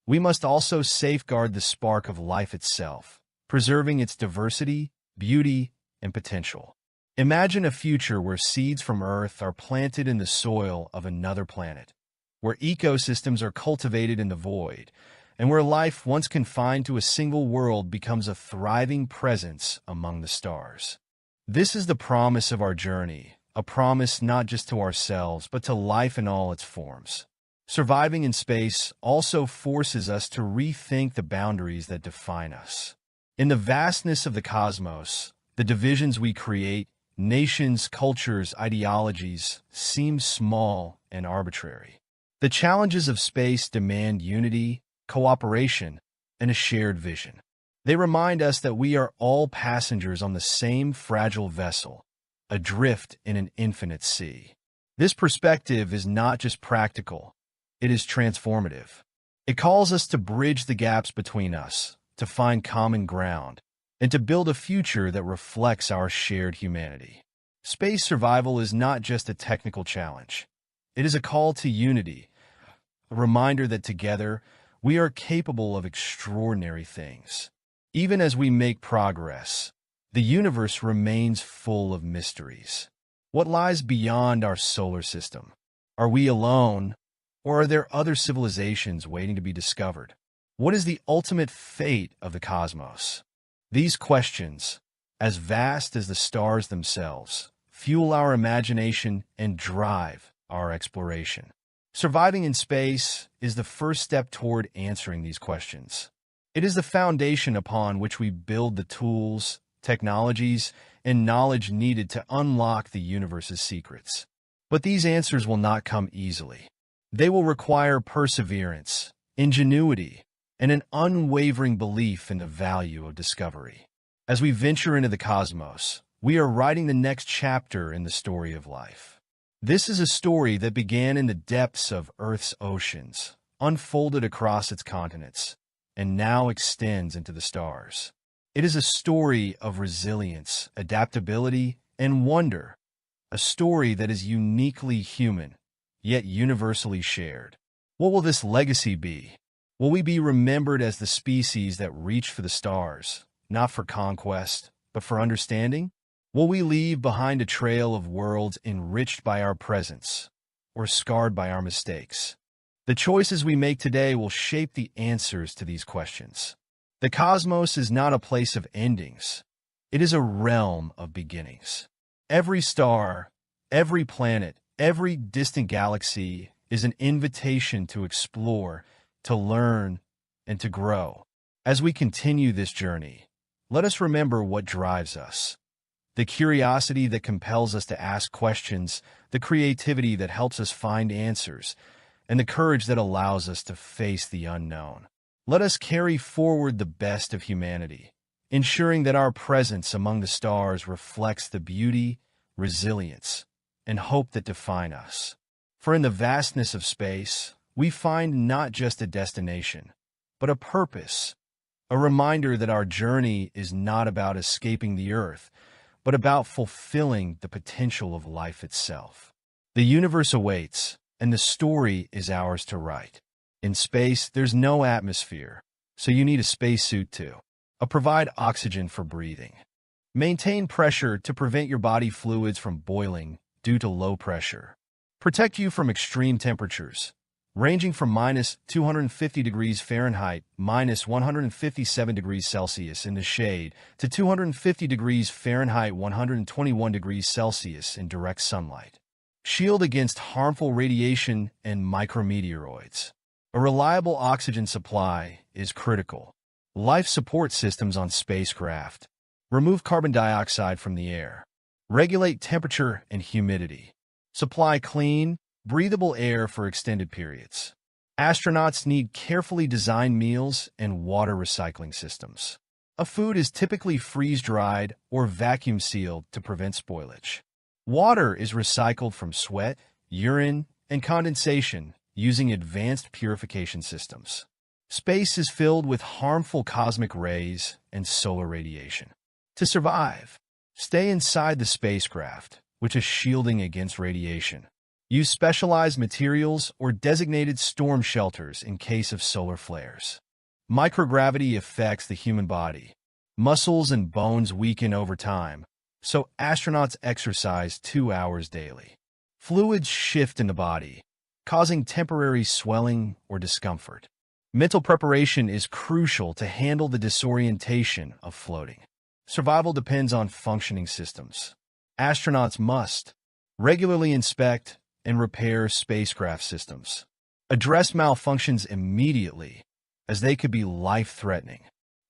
A: We must also safeguard the spark of life itself, preserving its diversity, beauty, and potential. Imagine a future where seeds from Earth are planted in the soil of another planet, where ecosystems are cultivated in the void, and where life once confined to a single world becomes a thriving presence among the stars. This is the promise of our journey, a promise not just to ourselves, but to life in all its forms. Surviving in space also forces us to rethink the boundaries that define us. In the vastness of the cosmos, the divisions we create, nations, cultures, ideologies, seem small and arbitrary. The challenges of space demand unity, cooperation, and a shared vision. They remind us that we are all passengers on the same fragile vessel, adrift in an infinite sea. This perspective is not just practical, it is transformative. It calls us to bridge the gaps between us, to find common ground, and to build a future that reflects our shared humanity. Space survival is not just a technical challenge. It is a call to unity, a reminder that together we are capable of extraordinary things. Even as we make progress, the universe remains full of mysteries. What lies beyond our solar system? Are we alone, or are there other civilizations waiting to be discovered? What is the ultimate fate of the cosmos? These questions, as vast as the stars themselves, fuel our imagination and drive our exploration. Surviving in space is the first step toward answering these questions. It is the foundation upon which we build the tools, technologies, and knowledge needed to unlock the universe's secrets. But these answers will not come easily. They will require perseverance, ingenuity, and an unwavering belief in the value of discovery. As we venture into the cosmos, we are writing the next chapter in the story of life. This is a story that began in the depths of Earth's oceans, unfolded across its continents, and now extends into the stars. It is a story of resilience, adaptability, and wonder, a story that is uniquely human, yet universally shared. What will this legacy be? Will we be remembered as the species that reached for the stars, not for conquest, but for understanding? Will we leave behind a trail of worlds enriched by our presence, or scarred by our mistakes? The choices we make today will shape the answers to these questions. The cosmos is not a place of endings. It is a realm of beginnings. Every star, every planet, every distant galaxy is an invitation to explore, to learn, and to grow. As we continue this journey, let us remember what drives us. The curiosity that compels us to ask questions, the creativity that helps us find answers, and the courage that allows us to face the unknown. Let us carry forward the best of humanity, ensuring that our presence among the stars reflects the beauty, resilience, and hope that define us. For in the vastness of space, we find not just a destination, but a purpose, a reminder that our journey is not about escaping the Earth, but about fulfilling the potential of life itself. The universe awaits, and the story is ours to write. In space, there's no atmosphere, so you need a spacesuit too. Provide oxygen for breathing. Maintain pressure to prevent your body fluids from boiling due to low pressure. Protect you from extreme temperatures, ranging from minus 250 degrees Fahrenheit, minus 157 degrees Celsius in the shade, to 250 degrees Fahrenheit, 121 degrees Celsius in direct sunlight. Shield against harmful radiation and micrometeoroids. A reliable oxygen supply is critical. Life support systems on spacecraft. Remove carbon dioxide from the air. Regulate temperature and humidity. Supply clean, breathable air for extended periods. Astronauts need carefully designed meals and water recycling systems. A food is typically freeze-dried or vacuum-sealed to prevent spoilage. Water is recycled from sweat, urine, and condensation using advanced purification systems. Space is filled with harmful cosmic rays and solar radiation. To survive, stay inside the spacecraft, which is shielding against radiation. Use specialized materials or designated storm shelters in case of solar flares. Microgravity affects the human body. Muscles and bones weaken over time, so astronauts exercise 2 hours daily. Fluids shift in the body, causing temporary swelling or discomfort. Mental preparation is crucial to handle the disorientation of floating. Survival depends on functioning systems. Astronauts must regularly inspect and repair spacecraft systems. Address malfunctions immediately, as they could be life-threatening.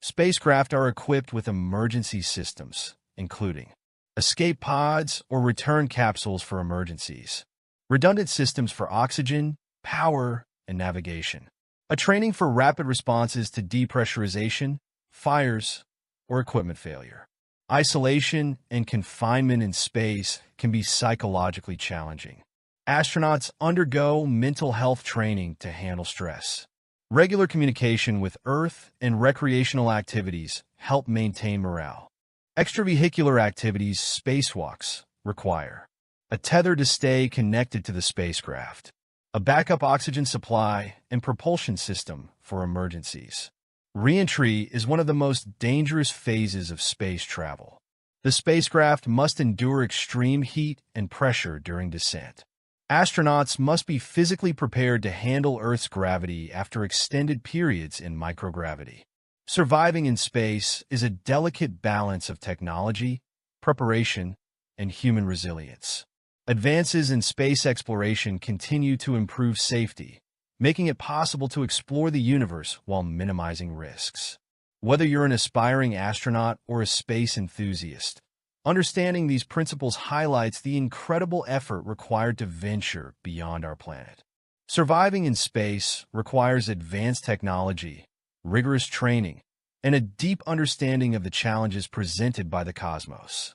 A: Spacecraft are equipped with emergency systems, including escape pods or return capsules for emergencies, redundant systems for oxygen, power, and navigation, a training for rapid responses to depressurization, fires, or equipment failure. Isolation and confinement in space can be psychologically challenging. Astronauts undergo mental health training to handle stress. Regular communication with Earth and recreational activities help maintain morale. Extravehicular activities, spacewalks, require a tether to stay connected to the spacecraft, a backup oxygen supply, and propulsion system for emergencies. Re-entry is one of the most dangerous phases of space travel. The spacecraft must endure extreme heat and pressure during descent. Astronauts must be physically prepared to handle Earth's gravity after extended periods in microgravity. Surviving in space is a delicate balance of technology, preparation, and human resilience. Advances in space exploration continue to improve safety, making it possible to explore the universe while minimizing risks. Whether you're an aspiring astronaut or a space enthusiast, understanding these principles highlights the incredible effort required to venture beyond our planet. Surviving in space requires advanced technology, rigorous training, and a deep understanding of the challenges presented by the cosmos.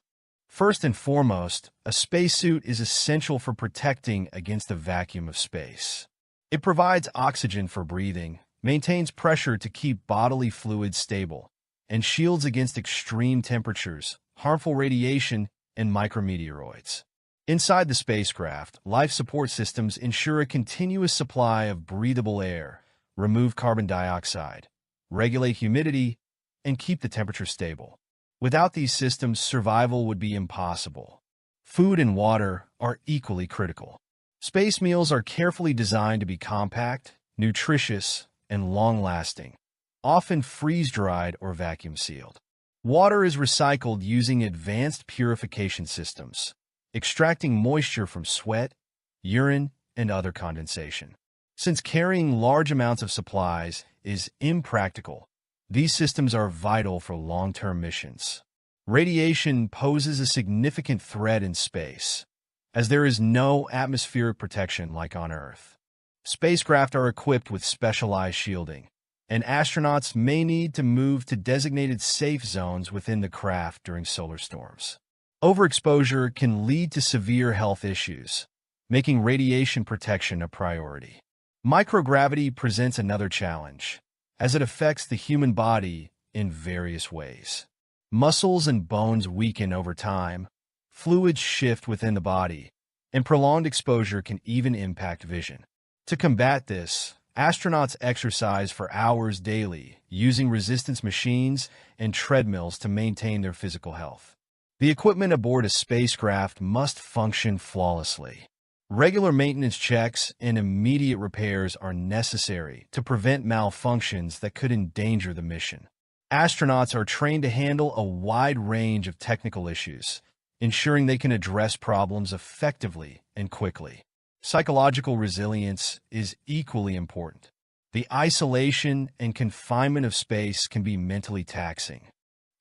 A: First and foremost, a spacesuit is essential for protecting against the vacuum of space. It provides oxygen for breathing, maintains pressure to keep bodily fluids stable, and shields against extreme temperatures, harmful radiation, and micrometeoroids. Inside the spacecraft, life support systems ensure a continuous supply of breathable air, remove carbon dioxide, regulate humidity, and keep the temperature stable. Without these systems, survival would be impossible. Food and water are equally critical. Space meals are carefully designed to be compact, nutritious, and long-lasting, often freeze-dried or vacuum-sealed. Water is recycled using advanced purification systems, extracting moisture from sweat, urine, and other condensation. Since carrying large amounts of supplies is impractical, these systems are vital for long-term missions. Radiation poses a significant threat in space, as there is no atmospheric protection like on Earth. Spacecraft are equipped with specialized shielding, and astronauts may need to move to designated safe zones within the craft during solar storms. Overexposure can lead to severe health issues, making radiation protection a priority. Microgravity presents another challenge, as it affects the human body in various ways. Muscles and bones weaken over time, fluids shift within the body, and prolonged exposure can even impact vision. To combat this, astronauts exercise for hours daily, using resistance machines and treadmills to maintain their physical health. The equipment aboard a spacecraft must function flawlessly. Regular maintenance checks and immediate repairs are necessary to prevent malfunctions that could endanger the mission. Astronauts are trained to handle a wide range of technical issues, ensuring they can address problems effectively and quickly. Psychological resilience is equally important. The isolation and confinement of space can be mentally taxing.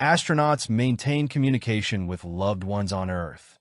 A: Astronauts maintain communication with loved ones on Earth,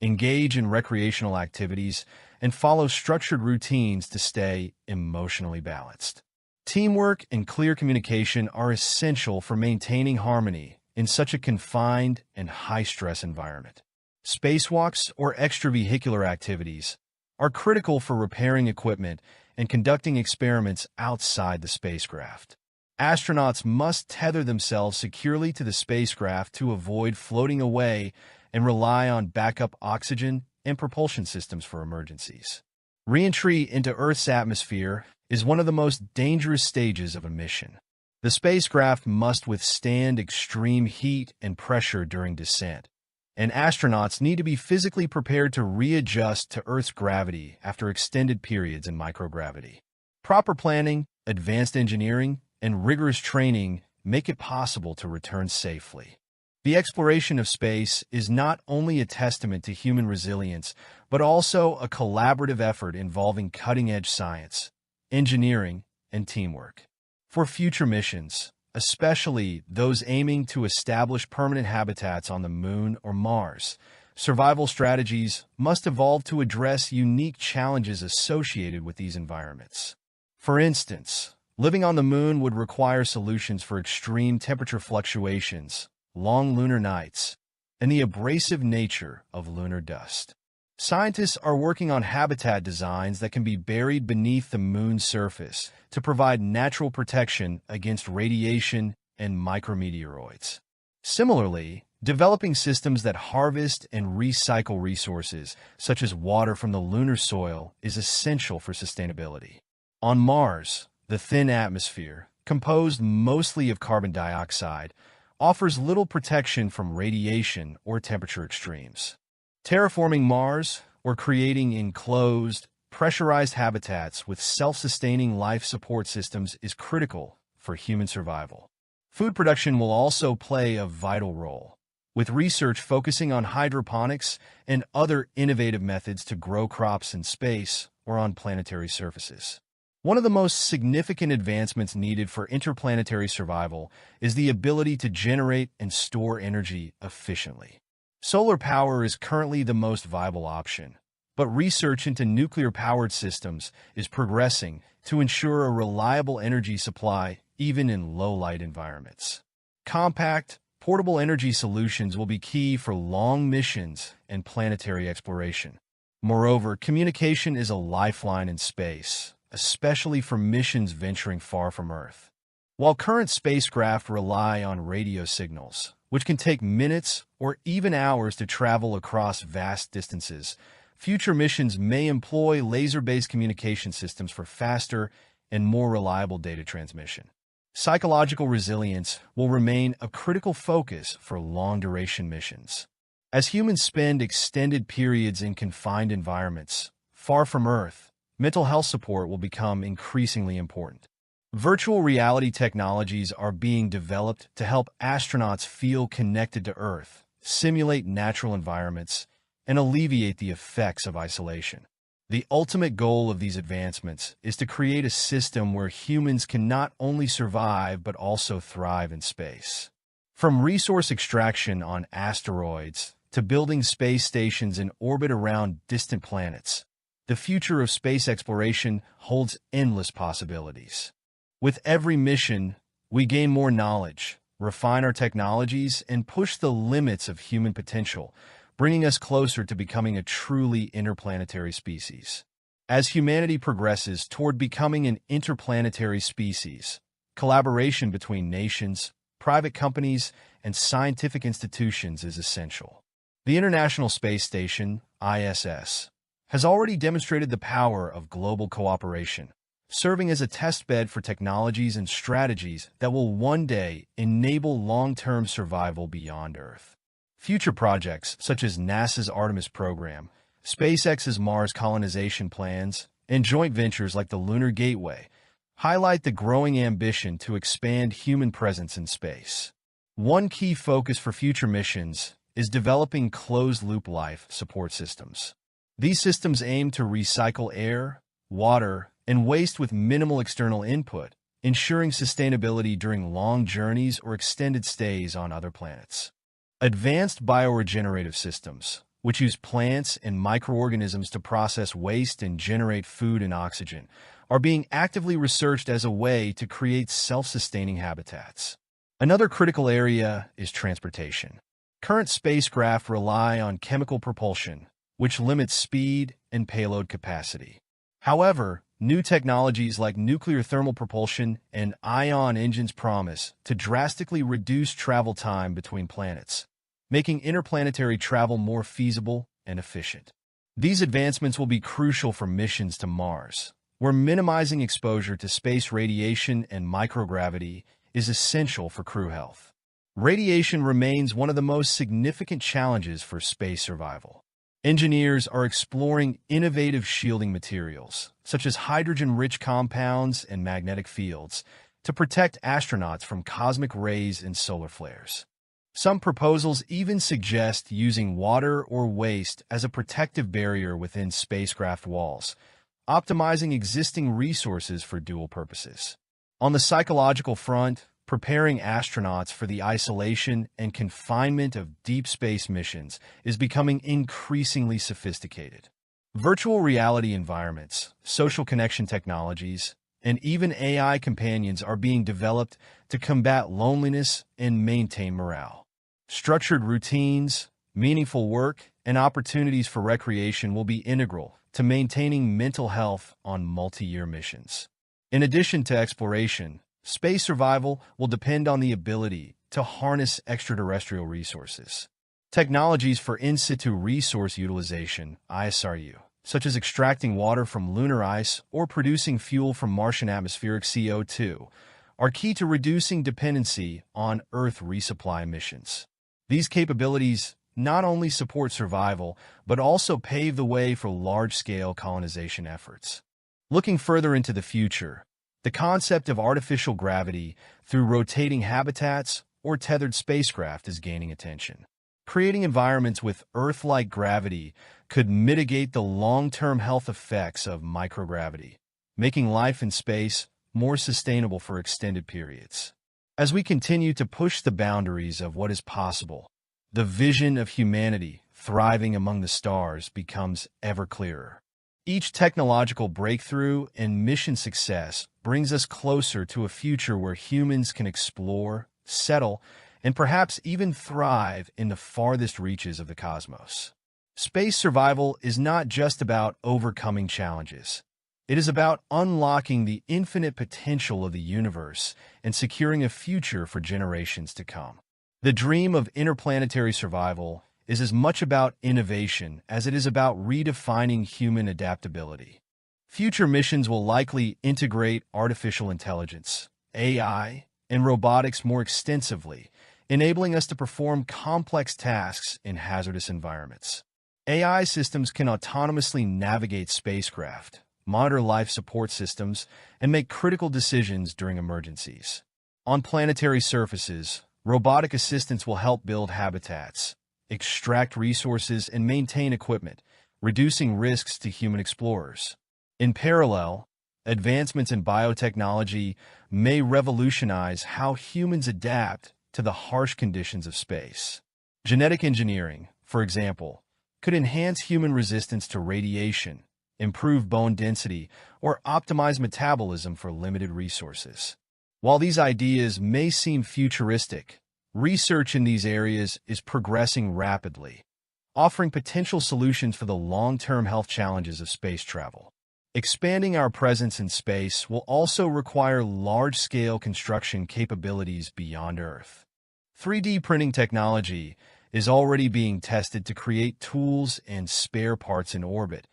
A: engage in recreational activities, and follow structured routines to stay emotionally balanced. Teamwork and clear communication are essential for maintaining harmony in such a confined and high-stress environment. Spacewalks or extravehicular activities are critical for repairing equipment and conducting experiments outside the spacecraft. Astronauts must tether themselves securely to the spacecraft to avoid floating away and rely on backup oxygen and propulsion systems for emergencies. Re-entry into Earth's atmosphere is one of the most dangerous stages of a mission. The spacecraft must withstand extreme heat and pressure during descent, and astronauts need to be physically prepared to readjust to Earth's gravity after extended periods in microgravity. Proper planning, advanced engineering, and rigorous training make it possible to return safely. The exploration of space is not only a testament to human resilience, but also a collaborative effort involving cutting-edge science, engineering, and teamwork. For future missions, especially those aiming to establish permanent habitats on the Moon or Mars, survival strategies must evolve to address unique challenges associated with these environments. For instance, living on the Moon would require solutions for extreme temperature fluctuations, long lunar nights, and the abrasive nature of lunar dust. Scientists are working on habitat designs that can be buried beneath the Moon's surface to provide natural protection against radiation and micrometeoroids. Similarly, developing systems that harvest and recycle resources, such as water from the lunar soil, is essential for sustainability. On Mars, the thin atmosphere, composed mostly of carbon dioxide, offers little protection from radiation or temperature extremes. Terraforming Mars, or creating enclosed, pressurized habitats with self-sustaining life support systems, is critical for human survival. Food production will also play a vital role, with research focusing on hydroponics and other innovative methods to grow crops in space or on planetary surfaces. One of the most significant advancements needed for interplanetary survival is the ability to generate and store energy efficiently. Solar power is currently the most viable option, but research into nuclear-powered systems is progressing to ensure a reliable energy supply even in low-light environments. Compact, portable energy solutions will be key for long missions and planetary exploration. Moreover, communication is a lifeline in space, especially for missions venturing far from Earth. While current spacecraft rely on radio signals, which can take minutes or even hours to travel across vast distances, future missions may employ laser-based communication systems for faster and more reliable data transmission. Psychological resilience will remain a critical focus for long-duration missions. As humans spend extended periods in confined environments, far from Earth, mental health support will become increasingly important. Virtual reality technologies are being developed to help astronauts feel connected to Earth, simulate natural environments, and alleviate the effects of isolation. The ultimate goal of these advancements is to create a system where humans can not only survive but also thrive in space. From resource extraction on asteroids to building space stations in orbit around distant planets, the future of space exploration holds endless possibilities. With every mission, we gain more knowledge, refine our technologies, and push the limits of human potential, bringing us closer to becoming a truly interplanetary species. As humanity progresses toward becoming an interplanetary species, collaboration between nations, private companies, and scientific institutions is essential. The International Space Station, ISS, has already demonstrated the power of global cooperation, serving as a testbed for technologies and strategies that will one day enable long-term survival beyond Earth. Future projects such as NASA's Artemis program, SpaceX's Mars colonization plans, and joint ventures like the Lunar Gateway highlight the growing ambition to expand human presence in space. One key focus for future missions is developing closed-loop life support systems. These systems aim to recycle air, water, and waste with minimal external input, ensuring sustainability during long journeys or extended stays on other planets. Advanced bioregenerative systems, which use plants and microorganisms to process waste and generate food and oxygen, are being actively researched as a way to create self-sustaining habitats. Another critical area is transportation. Current spacecraft rely on chemical propulsion, which limits speed and payload capacity. However, new technologies like nuclear thermal propulsion and ion engines promise to drastically reduce travel time between planets, making interplanetary travel more feasible and efficient. These advancements will be crucial for missions to Mars, where minimizing exposure to space radiation and microgravity is essential for crew health. Radiation remains one of the most significant challenges for space survival. Engineers are exploring innovative shielding materials, such as hydrogen-rich compounds and magnetic fields, to protect astronauts from cosmic rays and solar flares. Some proposals even suggest using water or waste as a protective barrier within spacecraft walls, optimizing existing resources for dual purposes. On the psychological front, preparing astronauts for the isolation and confinement of deep space missions is becoming increasingly sophisticated. Virtual reality environments, social connection technologies, and even AI companions are being developed to combat loneliness and maintain morale. Structured routines, meaningful work, and opportunities for recreation will be integral to maintaining mental health on multi-year missions. In addition to exploration, space survival will depend on the ability to harness extraterrestrial resources. Technologies for in situ resource utilization, ISRU, such as extracting water from lunar ice or producing fuel from Martian atmospheric CO2, are key to reducing dependency on Earth resupply missions. These capabilities not only support survival, but also pave the way for large-scale colonization efforts. Looking further into the future, the concept of artificial gravity through rotating habitats or tethered spacecraft is gaining attention. Creating environments with Earth-like gravity could mitigate the long-term health effects of microgravity, making life in space more sustainable for extended periods. As we continue to push the boundaries of what is possible, the vision of humanity thriving among the stars becomes ever clearer. Each technological breakthrough and mission success brings us closer to a future where humans can explore, settle, and perhaps even thrive in the farthest reaches of the cosmos. Space survival is not just about overcoming challenges. It is about unlocking the infinite potential of the universe and securing a future for generations to come. The dream of interplanetary survival is as much about innovation as it is about redefining human adaptability. Future missions will likely integrate artificial intelligence, AI, and robotics more extensively, enabling us to perform complex tasks in hazardous environments. AI systems can autonomously navigate spacecraft, monitor life support systems, and make critical decisions during emergencies. On planetary surfaces, robotic assistants will help build habitats, extract resources, and maintain equipment, reducing risks to human explorers. In parallel, advancements in biotechnology may revolutionize how humans adapt to the harsh conditions of space. Genetic engineering, for example, could enhance human resistance to radiation, improve bone density, or optimize metabolism for limited resources. While these ideas may seem futuristic, research in these areas is progressing rapidly, offering potential solutions for the long-term health challenges of space travel. Expanding our presence in space will also require large-scale construction capabilities beyond Earth. 3D printing technology is already being tested to create tools and spare parts in orbit,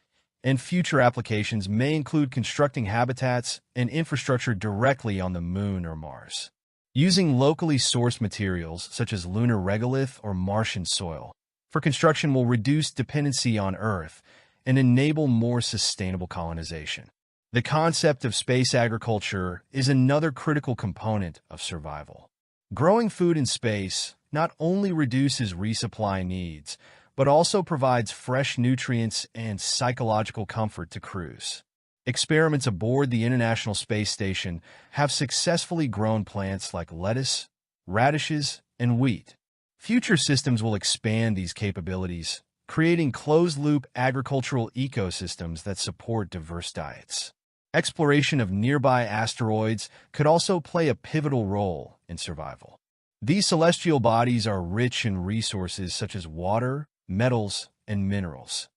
A: and future applications may include constructing habitats and infrastructure directly on the Moon or Mars. Using locally sourced materials such as lunar regolith or Martian soil for construction will reduce dependency on Earth and enable more sustainable colonization. The concept of space agriculture is another critical component of survival. Growing food in space not only reduces resupply needs, but also provides fresh nutrients and psychological comfort to crews. Experiments aboard the International Space Station have successfully grown plants like lettuce, radishes, and wheat. Future systems will expand these capabilities, creating closed-loop agricultural ecosystems that support diverse diets. Exploration of nearby asteroids could also play a pivotal role in survival. These celestial bodies are rich in resources such as water, metals, and minerals.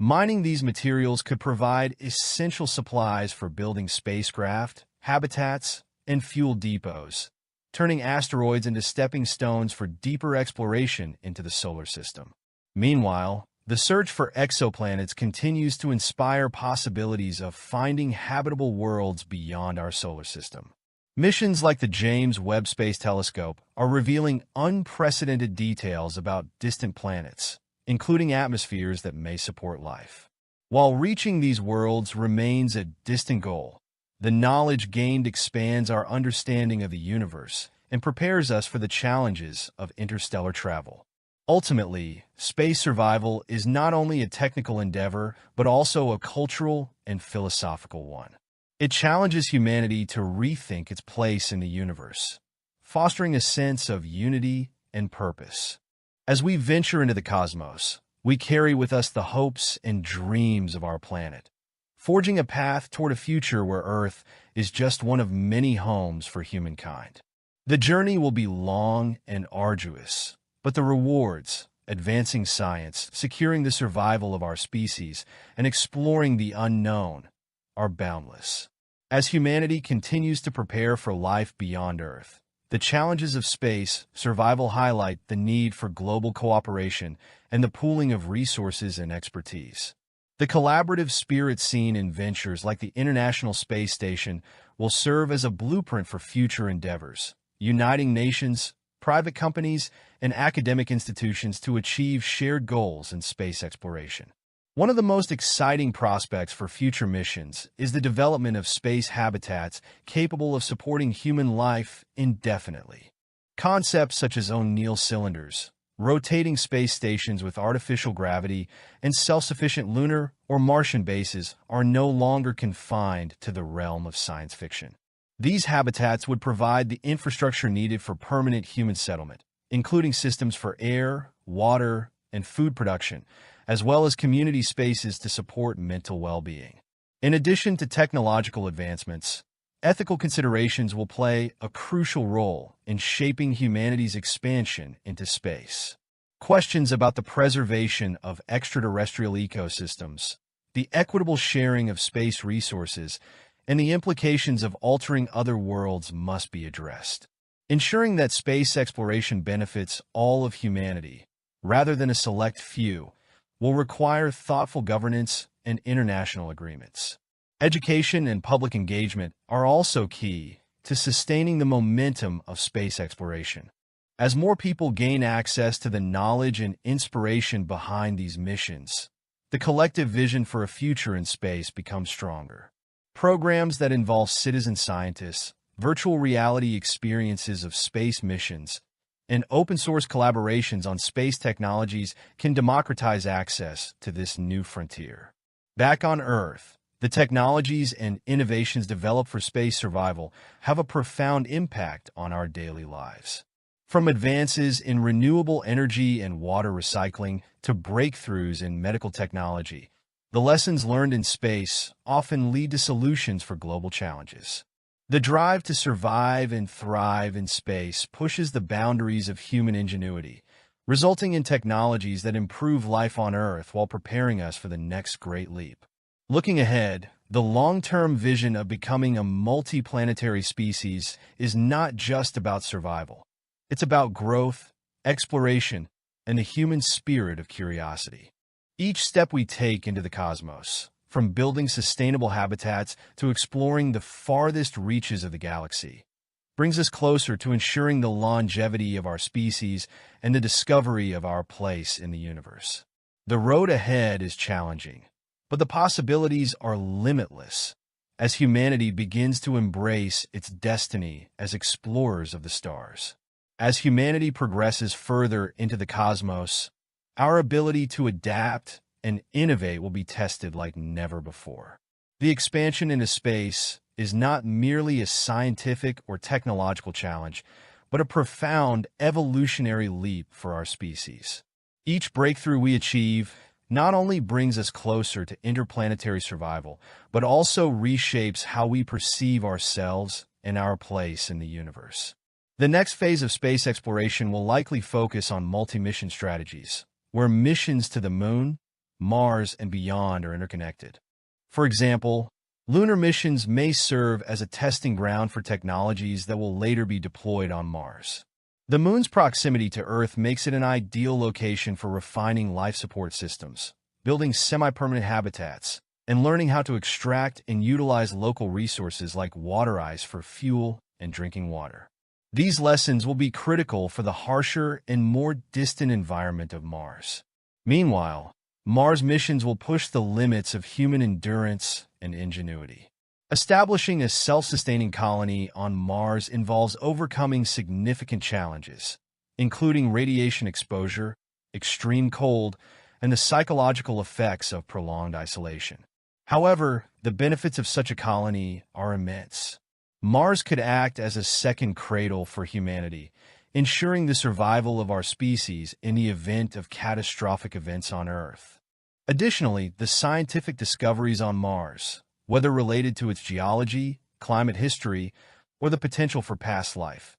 A: Mining these materials could provide essential supplies for building spacecraft, habitats, and fuel depots, turning asteroids into stepping stones for deeper exploration into the solar system. Meanwhile, the search for exoplanets continues to inspire possibilities of finding habitable worlds beyond our solar system. Missions like the James Webb Space Telescope are revealing unprecedented details about distant planets, including atmospheres that may support life. While reaching these worlds remains a distant goal, the knowledge gained expands our understanding of the universe and prepares us for the challenges of interstellar travel. Ultimately, space survival is not only a technical endeavor, but also a cultural and philosophical one. It challenges humanity to rethink its place in the universe, fostering a sense of unity and purpose. As we venture into the cosmos, we carry with us the hopes and dreams of our planet, forging a path toward a future where Earth is just one of many homes for humankind. The journey will be long and arduous, but the rewards, advancing science, securing the survival of our species, and exploring the unknown, are boundless. As humanity continues to prepare for life beyond Earth, the challenges of space survival highlight the need for global cooperation and the pooling of resources and expertise. The collaborative spirit seen in ventures like the International Space Station will serve as a blueprint for future endeavors, uniting nations, private companies, and academic institutions to achieve shared goals in space exploration. One of the most exciting prospects for future missions is the development of space habitats capable of supporting human life indefinitely. Concepts such as O'Neill cylinders, rotating space stations with artificial gravity, and self-sufficient lunar or Martian bases are no longer confined to the realm of science fiction. These habitats would provide the infrastructure needed for permanent human settlement, including systems for air, water, and food production, as well as community spaces to support mental well-being. In addition to technological advancements, ethical considerations will play a crucial role in shaping humanity's expansion into space. Questions about the preservation of extraterrestrial ecosystems, the equitable sharing of space resources, and the implications of altering other worlds must be addressed. Ensuring that space exploration benefits all of humanity, rather than a select few, will require thoughtful governance and international agreements. Education and public engagement are also key to sustaining the momentum of space exploration. As more people gain access to the knowledge and inspiration behind these missions, the collective vision for a future in space becomes stronger. Programs that involve citizen scientists, virtual reality experiences of space missions, and open-source collaborations on space technologies can democratize access to this new frontier. Back on Earth, the technologies and innovations developed for space survival have a profound impact on our daily lives. From advances in renewable energy and water recycling to breakthroughs in medical technology, the lessons learned in space often lead to solutions for global challenges. The drive to survive and thrive in space pushes the boundaries of human ingenuity, resulting in technologies that improve life on Earth while preparing us for the next great leap. Looking ahead, the long-term vision of becoming a multi-planetary species is not just about survival. It's about growth, exploration, and the human spirit of curiosity. Each step we take into the cosmos, from building sustainable habitats to exploring the farthest reaches of the galaxy, brings us closer to ensuring the longevity of our species and the discovery of our place in the universe. The road ahead is challenging, but the possibilities are limitless as humanity begins to embrace its destiny as explorers of the stars. As humanity progresses further into the cosmos, our ability to adapt and innovate will be tested like never before. The expansion into space is not merely a scientific or technological challenge, but a profound evolutionary leap for our species. Each breakthrough we achieve not only brings us closer to interplanetary survival, but also reshapes how we perceive ourselves and our place in the universe. The next phase of space exploration will likely focus on multi-mission strategies, where missions to the Moon, Mars, and beyond are interconnected. For example, lunar missions may serve as a testing ground for technologies that will later be deployed on Mars. The Moon's proximity to Earth makes it an ideal location for refining life support systems, building semi-permanent habitats, and learning how to extract and utilize local resources like water ice for fuel and drinking water. These lessons will be critical for the harsher and more distant environment of Mars. Meanwhile, Mars missions will push the limits of human endurance and ingenuity. Establishing a self-sustaining colony on Mars involves overcoming significant challenges, including radiation exposure, extreme cold, and the psychological effects of prolonged isolation. However, the benefits of such a colony are immense. Mars could act as a second cradle for humanity, ensuring the survival of our species in the event of catastrophic events on Earth. Additionally, the scientific discoveries on Mars, whether related to its geology, climate history, or the potential for past life,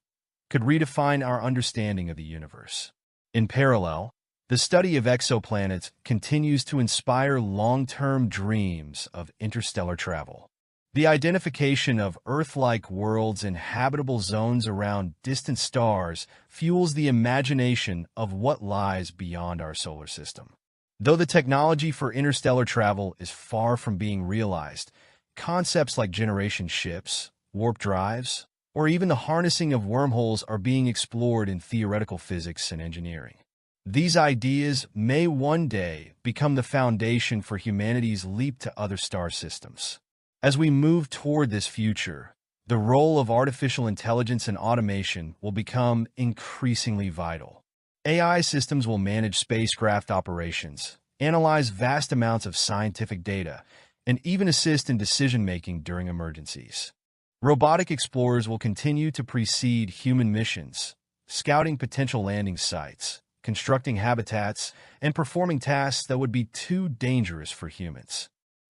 A: could redefine our understanding of the universe. In parallel, the study of exoplanets continues to inspire long-term dreams of interstellar travel. The identification of Earth-like worlds and habitable zones around distant stars fuels the imagination of what lies beyond our solar system. Though the technology for interstellar travel is far from being realized, concepts like generation ships, warp drives, or even the harnessing of wormholes are being explored in theoretical physics and engineering. These ideas may one day become the foundation for humanity's leap to other star systems. As we move toward this future, the role of artificial intelligence and automation will become increasingly vital. AI systems will manage spacecraft operations, analyze vast amounts of scientific data, and even assist in decision-making during emergencies. Robotic explorers will continue to precede human missions, scouting potential landing sites, constructing habitats, and performing tasks that would be too dangerous for humans.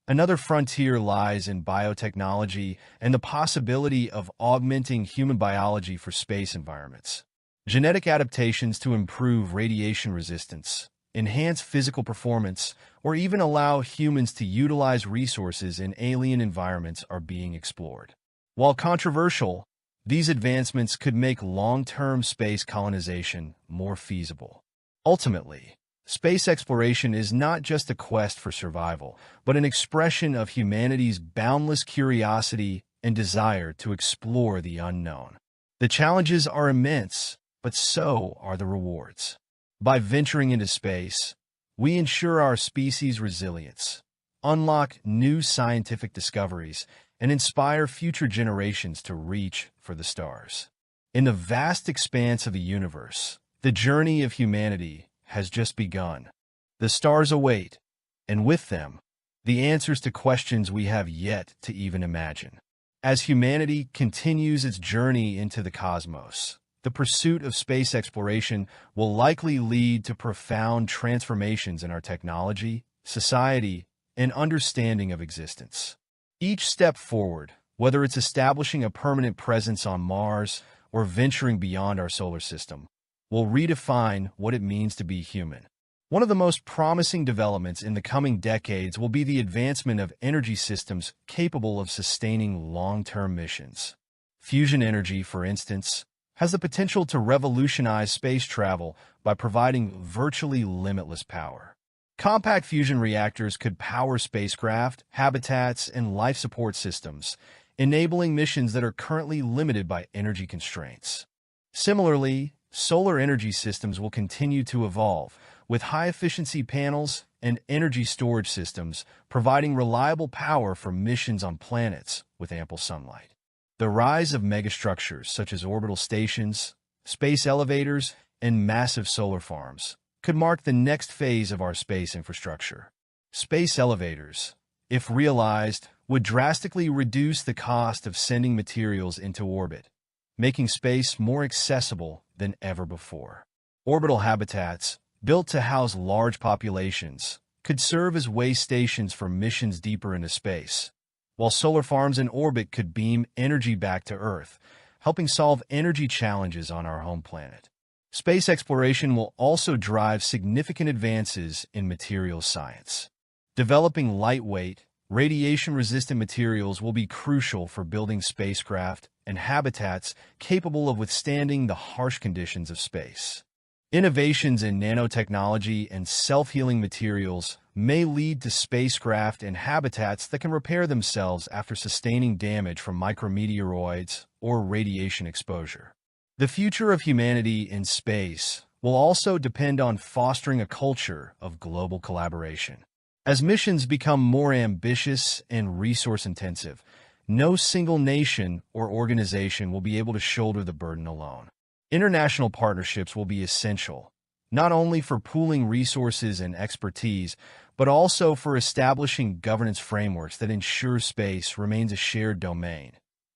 A: Another frontier lies in biotechnology and the possibility of augmenting human biology for space environments. Genetic adaptations to improve radiation resistance, enhance physical performance, or even allow humans to utilize resources in alien environments are being explored. While controversial, these advancements could make long-term space colonization more feasible. Ultimately, space exploration is not just a quest for survival, but an expression of humanity's boundless curiosity and desire to explore the unknown. The challenges are immense, but so are the rewards. By venturing into space, we ensure our species' resilience, unlock new scientific discoveries, and inspire future generations to reach for the stars. In the vast expanse of the universe, the journey of humanity has just begun. The stars await, and with them, the answers to questions we have yet to even imagine. As humanity continues its journey into the cosmos, the pursuit of space exploration will likely lead to profound transformations in our technology, society, and understanding of existence. Each step forward, whether it's establishing a permanent presence on Mars or venturing beyond our solar system, will redefine what it means to be human. One of the most promising developments in the coming decades will be the advancement of energy systems capable of sustaining long-term missions. Fusion energy, for instance, has the potential to revolutionize space travel by providing virtually limitless power. Compact fusion reactors could power spacecraft, habitats, and life support systems, enabling missions that are currently limited by energy constraints. Similarly, solar energy systems will continue to evolve, with high-efficiency panels and energy storage systems providing reliable power for missions on planets with ample sunlight. The rise of megastructures such as orbital stations, space elevators, and massive solar farms could mark the next phase of our space infrastructure. Space elevators, if realized, would drastically reduce the cost of sending materials into orbit, making space more accessible than ever before. Orbital habitats, built to house large populations, could serve as way stations for missions deeper into space, while solar farms in orbit could beam energy back to Earth, helping solve energy challenges on our home planet. Space exploration will also drive significant advances in materials science. Developing lightweight, radiation-resistant materials will be crucial for building spacecraft and habitats capable of withstanding the harsh conditions of space. Innovations in nanotechnology and self-healing materials may lead to spacecraft and habitats that can repair themselves after sustaining damage from micrometeoroids or radiation exposure. The future of humanity in space will also depend on fostering a culture of global collaboration. As missions become more ambitious and resource-intensive, no single nation or organization will be able to shoulder the burden alone. International partnerships will be essential, not only for pooling resources and expertise, but also for establishing governance frameworks that ensure space remains a shared domain,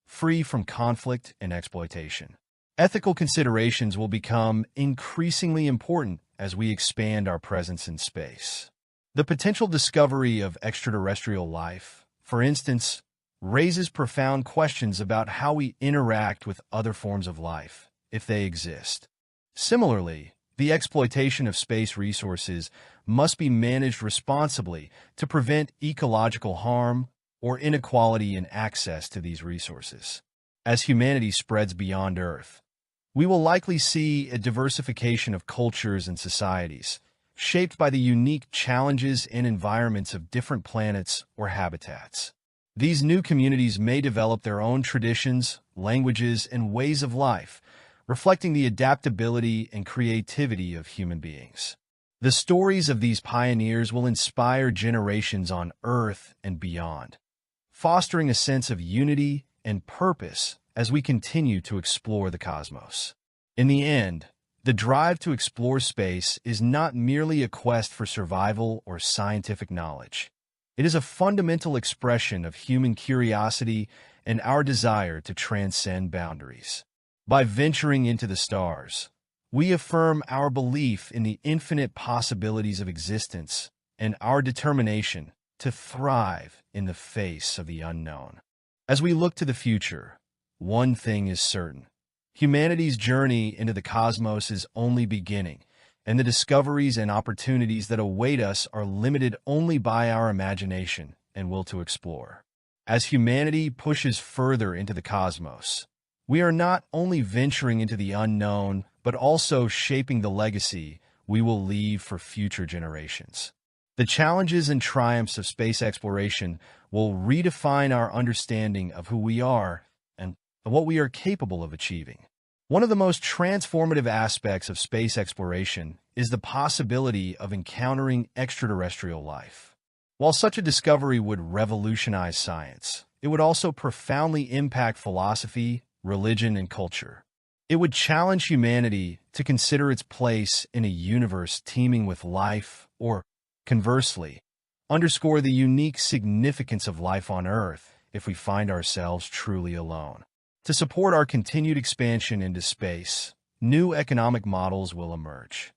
A: free from conflict and exploitation. Ethical considerations will become increasingly important as we expand our presence in space. The potential discovery of extraterrestrial life, for instance, raises profound questions about how we interact with other forms of life, if they exist. Similarly, the exploitation of space resources must be managed responsibly to prevent ecological harm or inequality in access to these resources. As humanity spreads beyond Earth, we will likely see a diversification of cultures and societies, shaped by the unique challenges and environments of different planets or habitats. These new communities may develop their own traditions, languages, and ways of life, reflecting the adaptability and creativity of human beings. The stories of these pioneers will inspire generations on Earth and beyond, fostering a sense of unity and purpose as we continue to explore the cosmos. In the end, the drive to explore space is not merely a quest for survival or scientific knowledge. It is a fundamental expression of human curiosity and our desire to transcend boundaries. By venturing into the stars, we affirm our belief in the infinite possibilities of existence and our determination to thrive in the face of the unknown. As we look to the future, one thing is certain. Humanity's journey into the cosmos is only beginning, and the discoveries and opportunities that await us are limited only by our imagination and will to explore. As humanity pushes further into the cosmos, we are not only venturing into the unknown, but also shaping the legacy we will leave for future generations. The challenges and triumphs of space exploration will redefine our understanding of who we are and what we are capable of achieving. One of the most transformative aspects of space exploration is the possibility of encountering extraterrestrial life. While such a discovery would revolutionize science, it would also profoundly impact philosophy, religion, and culture. It would challenge humanity to consider its place in a universe teeming with life, or, conversely, underscore the unique significance of life on Earth if we find ourselves truly alone. To support our continued expansion into space, new economic models will emerge.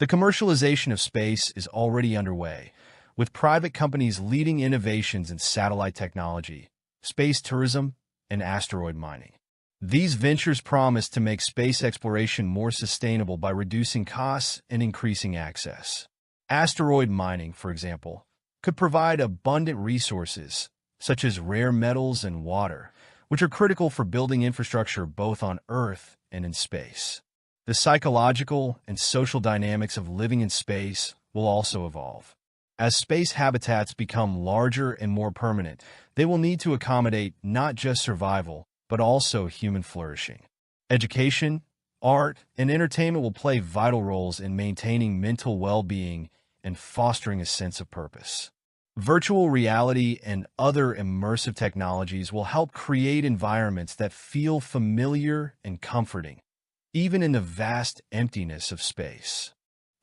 A: The commercialization of space is already underway, with private companies leading innovations in satellite technology, space tourism, and asteroid mining. These ventures promise to make space exploration more sustainable by reducing costs and increasing access. Asteroid mining, for example, could provide abundant resources, such as rare metals and water, which are critical for building infrastructure both on Earth and in space. The psychological and social dynamics of living in space will also evolve. As space habitats become larger and more permanent, they will need to accommodate not just survival, but also human flourishing. Education, art, and entertainment will play vital roles in maintaining mental well-being and fostering a sense of purpose. Virtual reality and other immersive technologies will help create environments that feel familiar and comforting, even in the vast emptiness of space.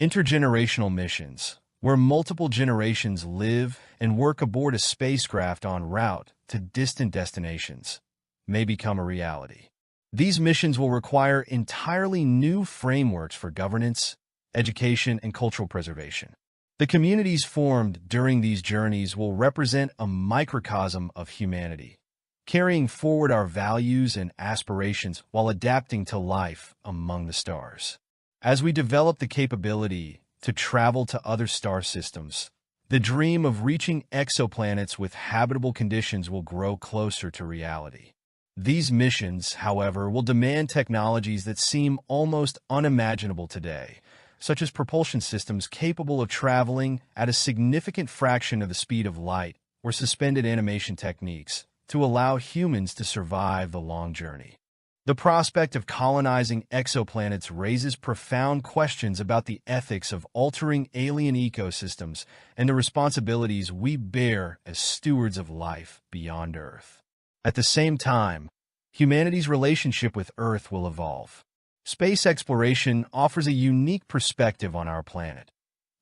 A: Intergenerational missions, where multiple generations live and work aboard a spacecraft en route to distant destinations, may become a reality. These missions will require entirely new frameworks for governance, education, and cultural preservation. The communities formed during these journeys will represent a microcosm of humanity, carrying forward our values and aspirations while adapting to life among the stars. As we develop the capability to travel to other star systems, the dream of reaching exoplanets with habitable conditions will grow closer to reality. These missions, however, will demand technologies that seem almost unimaginable today, such as propulsion systems capable of traveling at a significant fraction of the speed of light or suspended animation techniques to allow humans to survive the long journey. The prospect of colonizing exoplanets raises profound questions about the ethics of altering alien ecosystems and the responsibilities we bear as stewards of life beyond Earth. At the same time, humanity's relationship with Earth will evolve. Space exploration offers a unique perspective on our planet,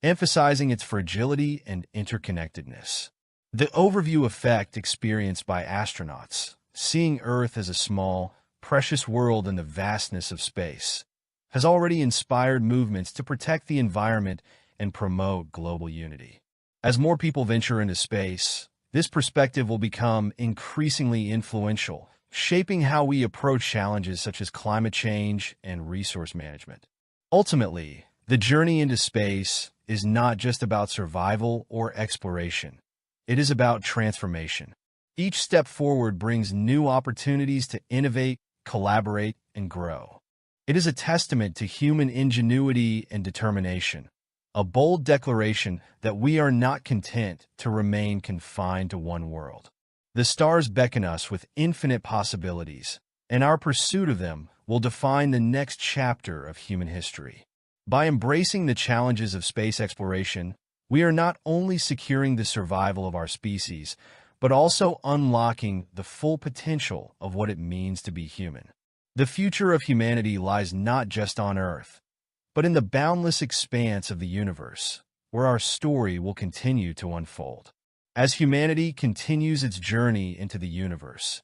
A: emphasizing its fragility and interconnectedness. The overview effect experienced by astronauts, seeing Earth as a small, precious world in the vastness of space, has already inspired movements to protect the environment and promote global unity. As more people venture into space, this perspective will become increasingly influential, shaping how we approach challenges such as climate change and resource management. Ultimately, the journey into space is not just about survival or exploration. It is about transformation. Each step forward brings new opportunities to innovate, collaborate, and grow. It is a testament to human ingenuity and determination, a bold declaration that we are not content to remain confined to one world. The stars beckon us with infinite possibilities, and our pursuit of them will define the next chapter of human history. By embracing the challenges of space exploration, we are not only securing the survival of our species, but also unlocking the full potential of what it means to be human. The future of humanity lies not just on Earth, but in the boundless expanse of the universe, where our story will continue to unfold. As humanity continues its journey into the universe,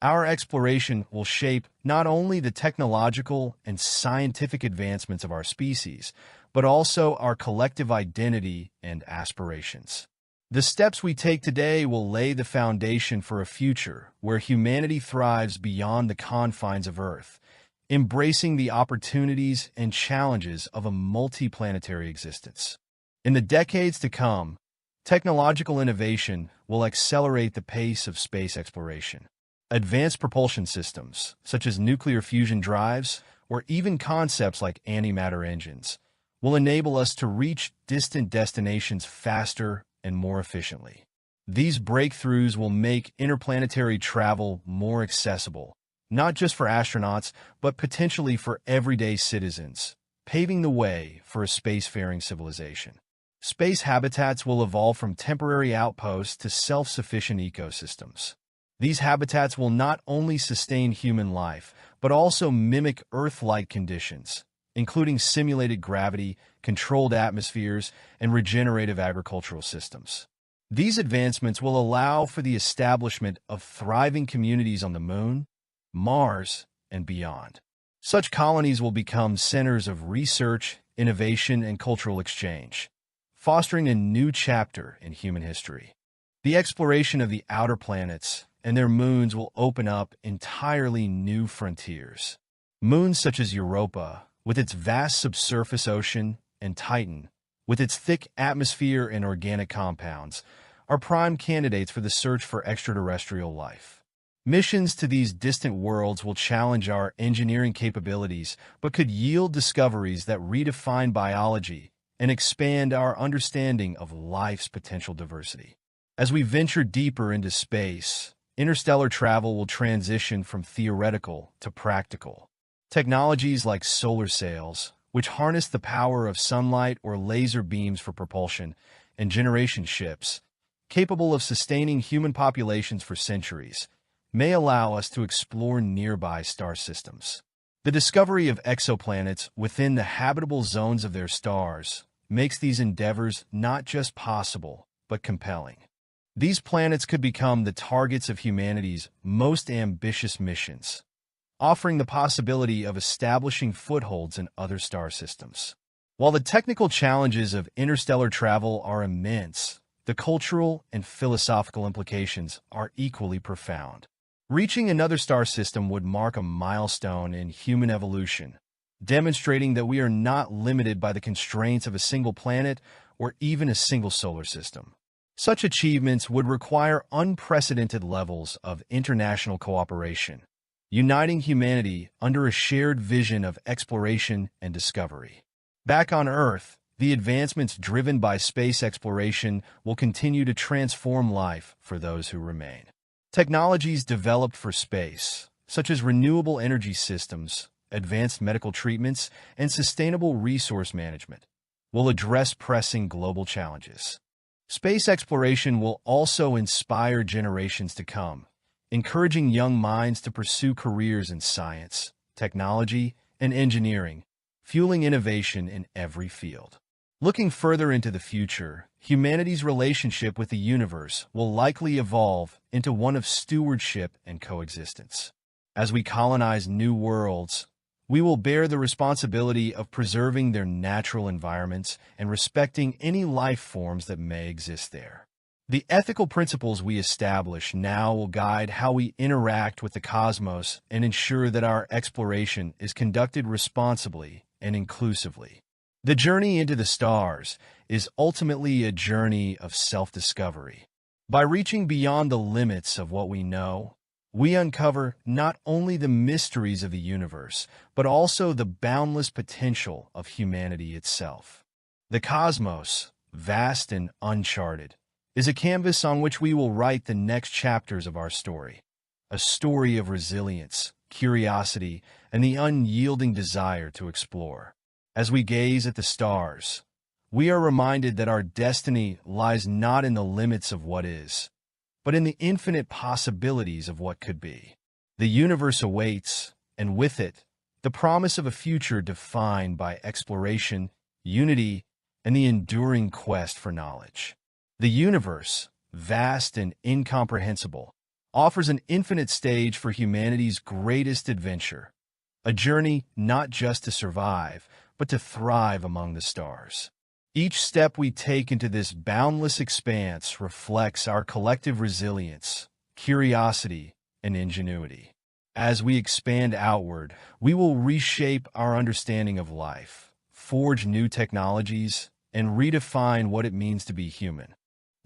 A: our exploration will shape not only the technological and scientific advancements of our species, but also our collective identity and aspirations. The steps we take today will lay the foundation for a future where humanity thrives beyond the confines of Earth, embracing the opportunities and challenges of a multiplanetary existence. In the decades to come, technological innovation will accelerate the pace of space exploration. Advanced propulsion systems, such as nuclear fusion drives or even concepts like antimatter engines, will enable us to reach distant destinations faster and more efficiently. These breakthroughs will make interplanetary travel more accessible, not just for astronauts, but potentially for everyday citizens, paving the way for a spacefaring civilization. Space habitats will evolve from temporary outposts to self-sufficient ecosystems. These habitats will not only sustain human life, but also mimic Earth-like conditions, including simulated gravity, controlled atmospheres, and regenerative agricultural systems. These advancements will allow for the establishment of thriving communities on the Moon, Mars, and beyond. Such colonies will become centers of research, innovation, and cultural exchange, fostering a new chapter in human history. The exploration of the outer planets and their moons will open up entirely new frontiers. Moons such as Europa, with its vast subsurface ocean, and Titan, with its thick atmosphere and organic compounds, are prime candidates for the search for extraterrestrial life. Missions to these distant worlds will challenge our engineering capabilities, but could yield discoveries that redefine biology and expand our understanding of life's potential diversity. As we venture deeper into space, interstellar travel will transition from theoretical to practical. Technologies like solar sails, which harness the power of sunlight or laser beams for propulsion, and generation ships, capable of sustaining human populations for centuries, may allow us to explore nearby star systems. The discovery of exoplanets within the habitable zones of their stars makes these endeavors not just possible, but compelling. These planets could become the targets of humanity's most ambitious missions, offering the possibility of establishing footholds in other star systems. While the technical challenges of interstellar travel are immense, the cultural and philosophical implications are equally profound. Reaching another star system would mark a milestone in human evolution, demonstrating that we are not limited by the constraints of a single planet or even a single solar system. Such achievements would require unprecedented levels of international cooperation, uniting humanity under a shared vision of exploration and discovery. Back on Earth, the advancements driven by space exploration will continue to transform life for those who remain. Technologies developed for space, such as renewable energy systems, advanced medical treatments, and sustainable resource management, will address pressing global challenges. Space exploration will also inspire generations to come, encouraging young minds to pursue careers in science, technology, and engineering, fueling innovation in every field. Looking further into the future, humanity's relationship with the universe will likely evolve into one of stewardship and coexistence. As we colonize new worlds, we will bear the responsibility of preserving their natural environments and respecting any life forms that may exist there. The ethical principles we establish now will guide how we interact with the cosmos and ensure that our exploration is conducted responsibly and inclusively. The journey into the stars is ultimately a journey of self-discovery. By reaching beyond the limits of what we know, we uncover not only the mysteries of the universe, but also the boundless potential of humanity itself. The cosmos, vast and uncharted, is a canvas on which we will write the next chapters of our story. A story of resilience, curiosity, and the unyielding desire to explore. As we gaze at the stars, we are reminded that our destiny lies not in the limits of what is, but in the infinite possibilities of what could be. The universe awaits, and with it, the promise of a future defined by exploration, unity, and the enduring quest for knowledge. The universe, vast and incomprehensible, offers an infinite stage for humanity's greatest adventure, a journey not just to survive, but to thrive among the stars. Each step we take into this boundless expanse reflects our collective resilience, curiosity, and ingenuity. As we expand outward, we will reshape our understanding of life, forge new technologies, and redefine what it means to be human.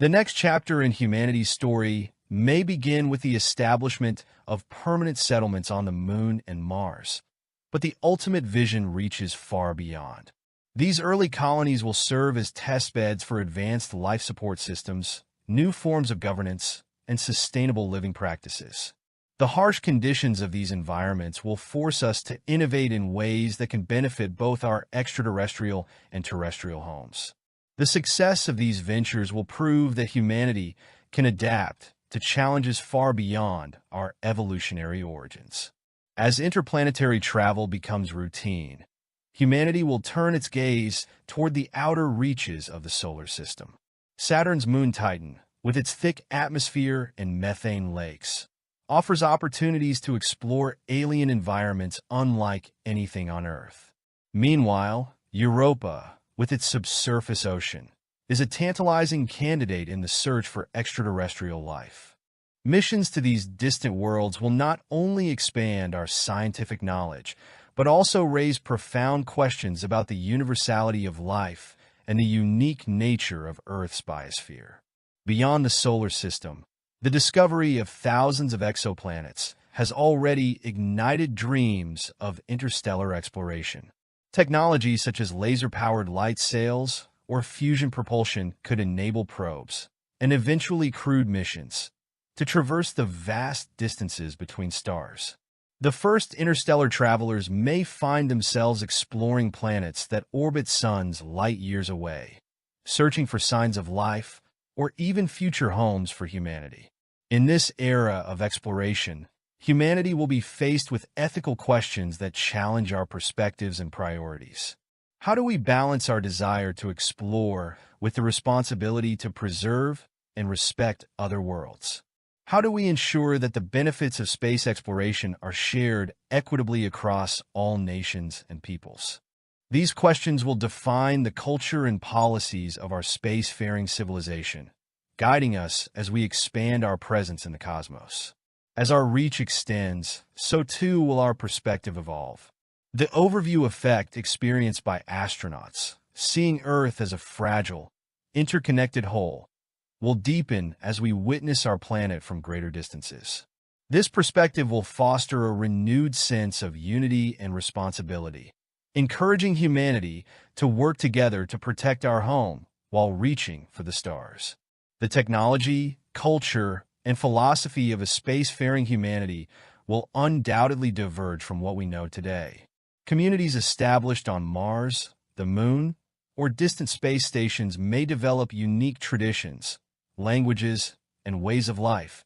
A: The next chapter in humanity's story may begin with the establishment of permanent settlements on the Moon and Mars, but the ultimate vision reaches far beyond. These early colonies will serve as testbeds for advanced life support systems, new forms of governance, and sustainable living practices. The harsh conditions of these environments will force us to innovate in ways that can benefit both our extraterrestrial and terrestrial homes. The success of these ventures will prove that humanity can adapt to challenges far beyond our evolutionary origins. As interplanetary travel becomes routine, humanity will turn its gaze toward the outer reaches of the solar system. Saturn's moon Titan, with its thick atmosphere and methane lakes, offers opportunities to explore alien environments unlike anything on Earth. Meanwhile, Europa, with its subsurface ocean, is a tantalizing candidate in the search for extraterrestrial life. Missions to these distant worlds will not only expand our scientific knowledge, but also raise profound questions about the universality of life and the unique nature of Earth's biosphere. Beyond the solar system, the discovery of thousands of exoplanets has already ignited dreams of interstellar exploration. Technologies such as laser-powered light sails or fusion propulsion could enable probes, and eventually crewed missions, to traverse the vast distances between stars. The first interstellar travelers may find themselves exploring planets that orbit suns light years away, searching for signs of life or even future homes for humanity. In this era of exploration, humanity will be faced with ethical questions that challenge our perspectives and priorities. How do we balance our desire to explore with the responsibility to preserve and respect other worlds? How do we ensure that the benefits of space exploration are shared equitably across all nations and peoples? These questions will define the culture and policies of our spacefaring civilization, guiding us as we expand our presence in the cosmos. As our reach extends, so too will our perspective evolve. The overview effect experienced by astronauts, seeing Earth as a fragile, interconnected whole, will deepen as we witness our planet from greater distances. This perspective will foster a renewed sense of unity and responsibility, encouraging humanity to work together to protect our home while reaching for the stars. The technology, culture, and philosophy of a spacefaring humanity will undoubtedly diverge from what we know today. Communities established on Mars, the Moon, or distant space stations may develop unique traditions, languages, and ways of life,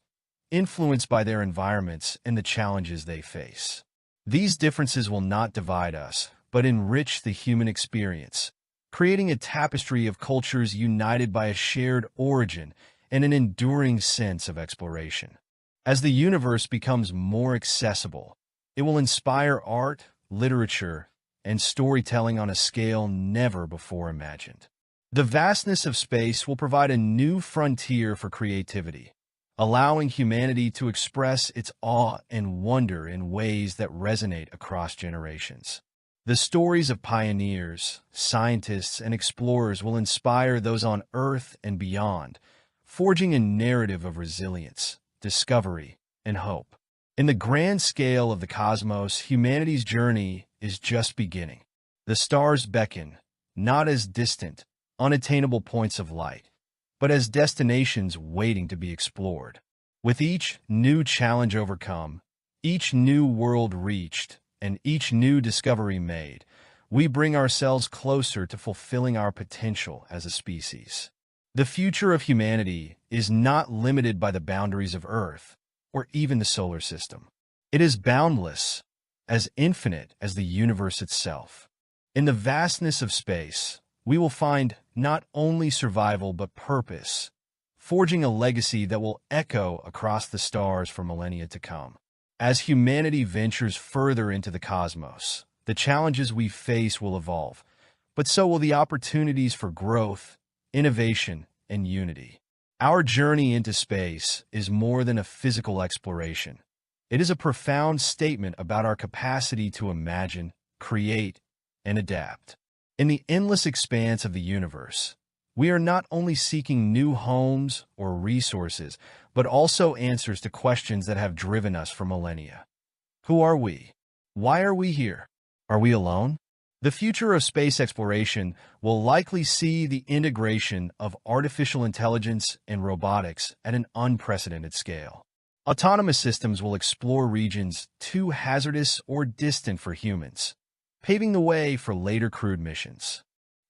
A: influenced by their environments and the challenges they face. These differences will not divide us, but enrich the human experience, creating a tapestry of cultures united by a shared origin and an enduring sense of exploration. As the universe becomes more accessible, it will inspire art, literature, and storytelling on a scale never before imagined. The vastness of space will provide a new frontier for creativity, allowing humanity to express its awe and wonder in ways that resonate across generations. The stories of pioneers, scientists, and explorers will inspire those on Earth and beyond, forging a narrative of resilience, discovery, and hope. In the grand scale of the cosmos, humanity's journey is just beginning. The stars beckon, not as distant, unattainable points of light, but as destinations waiting to be explored. With each new challenge overcome, each new world reached, and each new discovery made, we bring ourselves closer to fulfilling our potential as a species. The future of humanity is not limited by the boundaries of Earth, or even the solar system. It is boundless, as infinite as the universe itself. In the vastness of space, we will find not only survival but purpose, forging a legacy that will echo across the stars for millennia to come. As humanity ventures further into the cosmos, the challenges we face will evolve, but so will the opportunities for growth, innovation, and unity. Our journey into space is more than a physical exploration. It is a profound statement about our capacity to imagine, create, and adapt. In the endless expanse of the universe, we are not only seeking new homes or resources, but also answers to questions that have driven us for millennia. Who are we? Why are we here? Are we alone? The future of space exploration will likely see the integration of artificial intelligence and robotics at an unprecedented scale. Autonomous systems will explore regions too hazardous or distant for humans, paving the way for later crewed missions.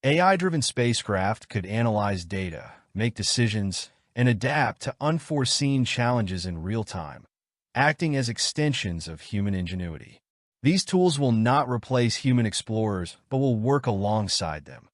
A: AI-driven spacecraft could analyze data, make decisions, and adapt to unforeseen challenges in real time, acting as extensions of human ingenuity. These tools will not replace human explorers, but will work alongside them,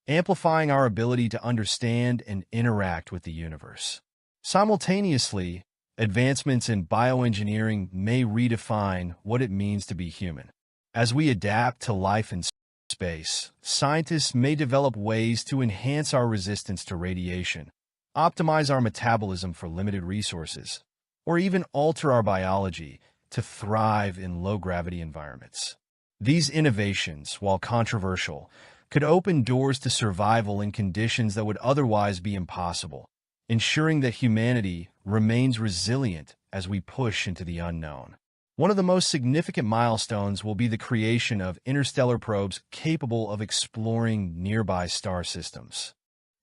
A: amplifying our ability to understand and interact with the universe. Simultaneously, advancements in bioengineering may redefine what it means to be human. As we adapt to life in space, scientists may develop ways to enhance our resistance to radiation, optimize our metabolism for limited resources, or even alter our biology to thrive in low-gravity environments. These innovations, while controversial, could open doors to survival in conditions that would otherwise be impossible, ensuring that humanity remains resilient as we push into the unknown. One of the most significant milestones will be the creation of interstellar probes capable of exploring nearby star systems.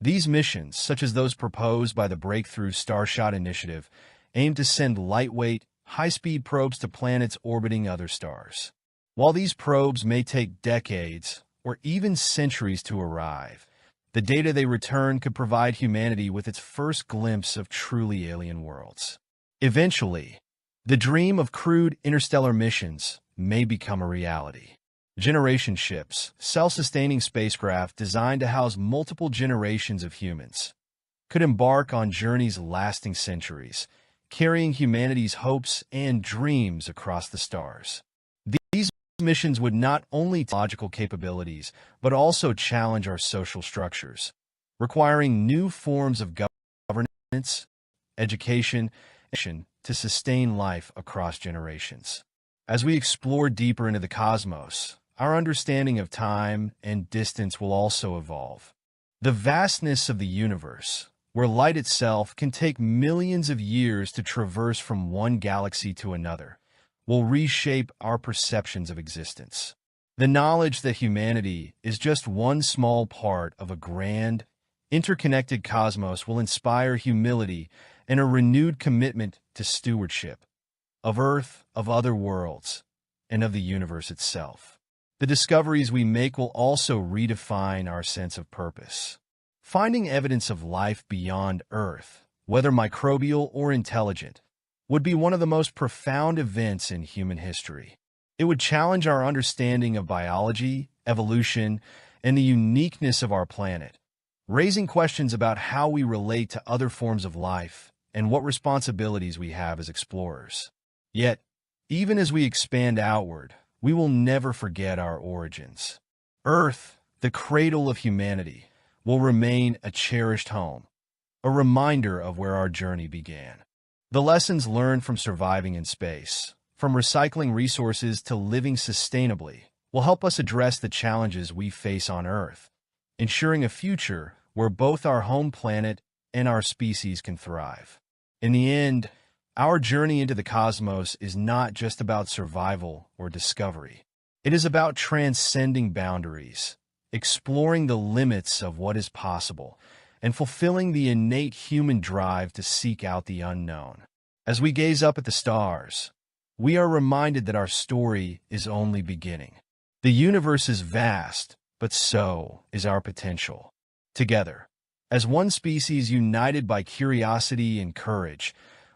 A: These missions, such as those proposed by the Breakthrough Starshot Initiative, aim to send lightweight, high-speed probes to planets orbiting other stars. While these probes may take decades or even centuries to arrive, the data they return could provide humanity with its first glimpse of truly alien worlds. Eventually, the dream of crewed interstellar missions may become a reality. Generation ships, self-sustaining spacecraft designed to house multiple generations of humans, could embark on journeys lasting centuries, carrying humanity's hopes and dreams across the stars. These missions would not only test logical capabilities, but also challenge our social structures, requiring new forms of governance, education, and to sustain life across generations. As we explore deeper into the cosmos, our understanding of time and distance will also evolve. The vastness of the universe, where light itself can take millions of years to traverse from one galaxy to another, will reshape our perceptions of existence. The knowledge that humanity is just one small part of a grand, interconnected cosmos will inspire humility and a renewed commitment to stewardship of Earth, of other worlds, and of the universe itself. The discoveries we make will also redefine our sense of purpose. Finding evidence of life beyond Earth, whether microbial or intelligent, would be one of the most profound events in human history. It would challenge our understanding of biology, evolution, and the uniqueness of our planet, raising questions about how we relate to other forms of life and what responsibilities we have as explorers. Yet, even as we expand outward, we will never forget our origins. Earth, the cradle of humanity, will remain a cherished home, a reminder of where our journey began. The lessons learned from surviving in space, from recycling resources to living sustainably, will help us address the challenges we face on Earth, ensuring a future where both our home planet and our species can thrive. In the end, our journey into the cosmos is not just about survival or discovery. It is about transcending boundaries, exploring the limits of what is possible, and fulfilling the innate human drive to seek out the unknown. As we gaze up at the stars, we are reminded that our story is only beginning. The universe is vast, but so is our potential. Together, as one species united by curiosity and courage,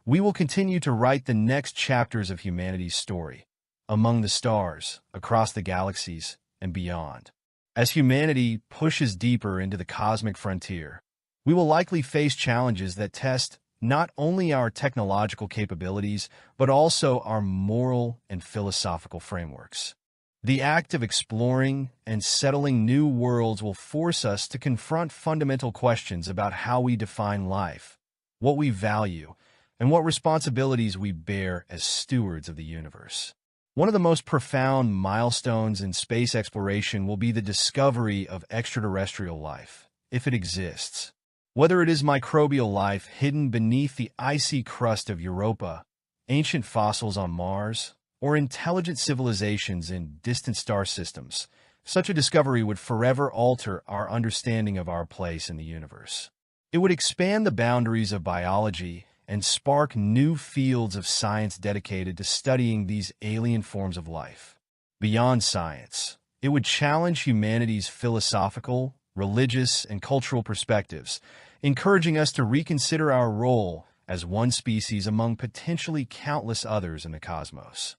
A: we will continue to write the next chapters of humanity's story, among the stars, across the galaxies, and beyond. As humanity pushes deeper into the cosmic frontier, we will likely face challenges that test not only our technological capabilities, but also our moral and philosophical frameworks. The act of exploring and settling new worlds will force us to confront fundamental questions about how we define life, what we value, and what responsibilities we bear as stewards of the universe. One of the most profound milestones in space exploration will be the discovery of extraterrestrial life, if it exists. Whether it is microbial life hidden beneath the icy crust of Europa, ancient fossils on Mars, or intelligent civilizations in distant star systems, such a discovery would forever alter our understanding of our place in the universe. It would expand the boundaries of biology and spark new fields of science dedicated to studying these alien forms of life. Beyond science, it would challenge humanity's philosophical, religious, and cultural perspectives, encouraging us to reconsider our role as one species among potentially countless others in the cosmos.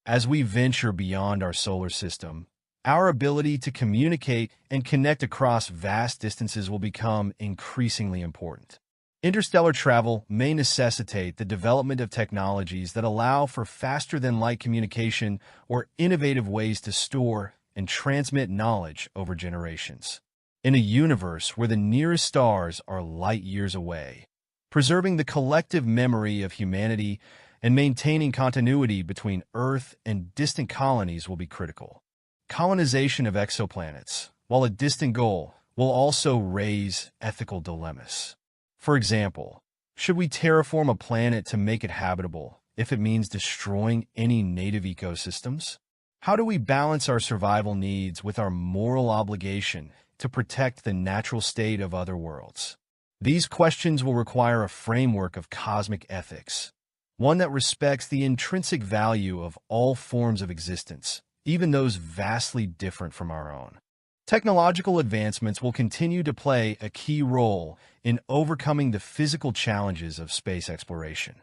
A: As we venture beyond our solar system, our ability to communicate and connect across vast distances will become increasingly important. Interstellar travel may necessitate the development of technologies that allow for faster-than-light communication or innovative ways to store and transmit knowledge over generations. In a universe where the nearest stars are light years away, preserving the collective memory of humanity and maintaining continuity between Earth and distant colonies will be critical. Colonization of exoplanets, while a distant goal, will also raise ethical dilemmas. For example, should we terraform a planet to make it habitable if it means destroying any native ecosystems? How do we balance our survival needs with our moral obligation to protect the natural state of other worlds? These questions will require a framework of cosmic ethics, one that respects the intrinsic value of all forms of existence, even those vastly different from our own. Technological advancements will continue to play a key role in overcoming the physical challenges of space exploration.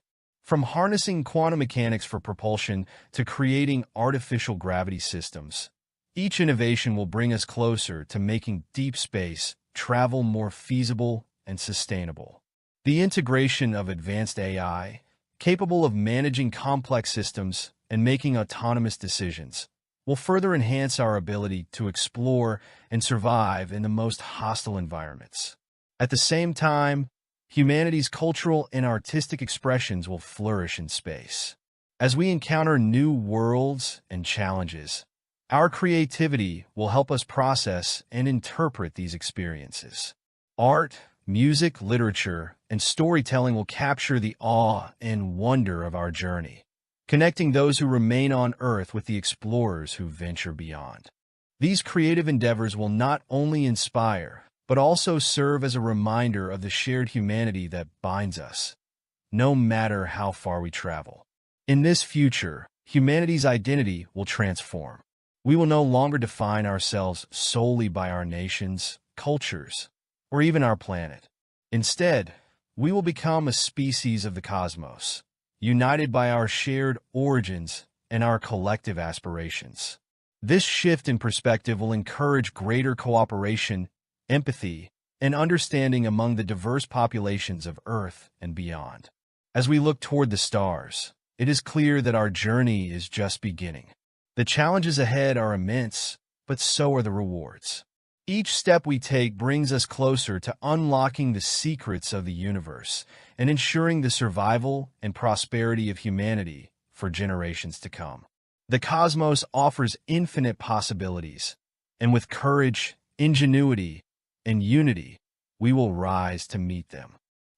A: From harnessing quantum mechanics for propulsion to creating artificial gravity systems, each innovation will bring us closer to making deep space travel more feasible and sustainable. The integration of advanced AI, capable of managing complex systems and making autonomous decisions, will further enhance our ability to explore and survive in the most hostile environments. At the same time, humanity's cultural and artistic expressions will flourish in space. As we encounter new worlds and challenges, Our creativity will help us process and interpret these experiences. Art, music, literature, and storytelling will capture the awe and wonder of our journey, connecting those who remain on Earth with the explorers who venture beyond. These creative endeavors will not only inspire, but also serve as a reminder of the shared humanity that binds us, no matter how far we travel. In this future, humanity's identity will transform. We will no longer define ourselves solely by our nations, cultures, or even our planet. Instead, we will become a species of the cosmos, united by our shared origins and our collective aspirations. This shift in perspective will encourage greater cooperation, empathy, and understanding among the diverse populations of Earth and beyond. As we look toward the stars, it is clear that our journey is just beginning. The challenges ahead are immense, but so are the rewards. Each step we take brings us closer to unlocking the secrets of the universe and ensuring the survival and prosperity of humanity for generations to come. The cosmos offers infinite possibilities, and with courage, ingenuity, and unity, we will rise to meet them.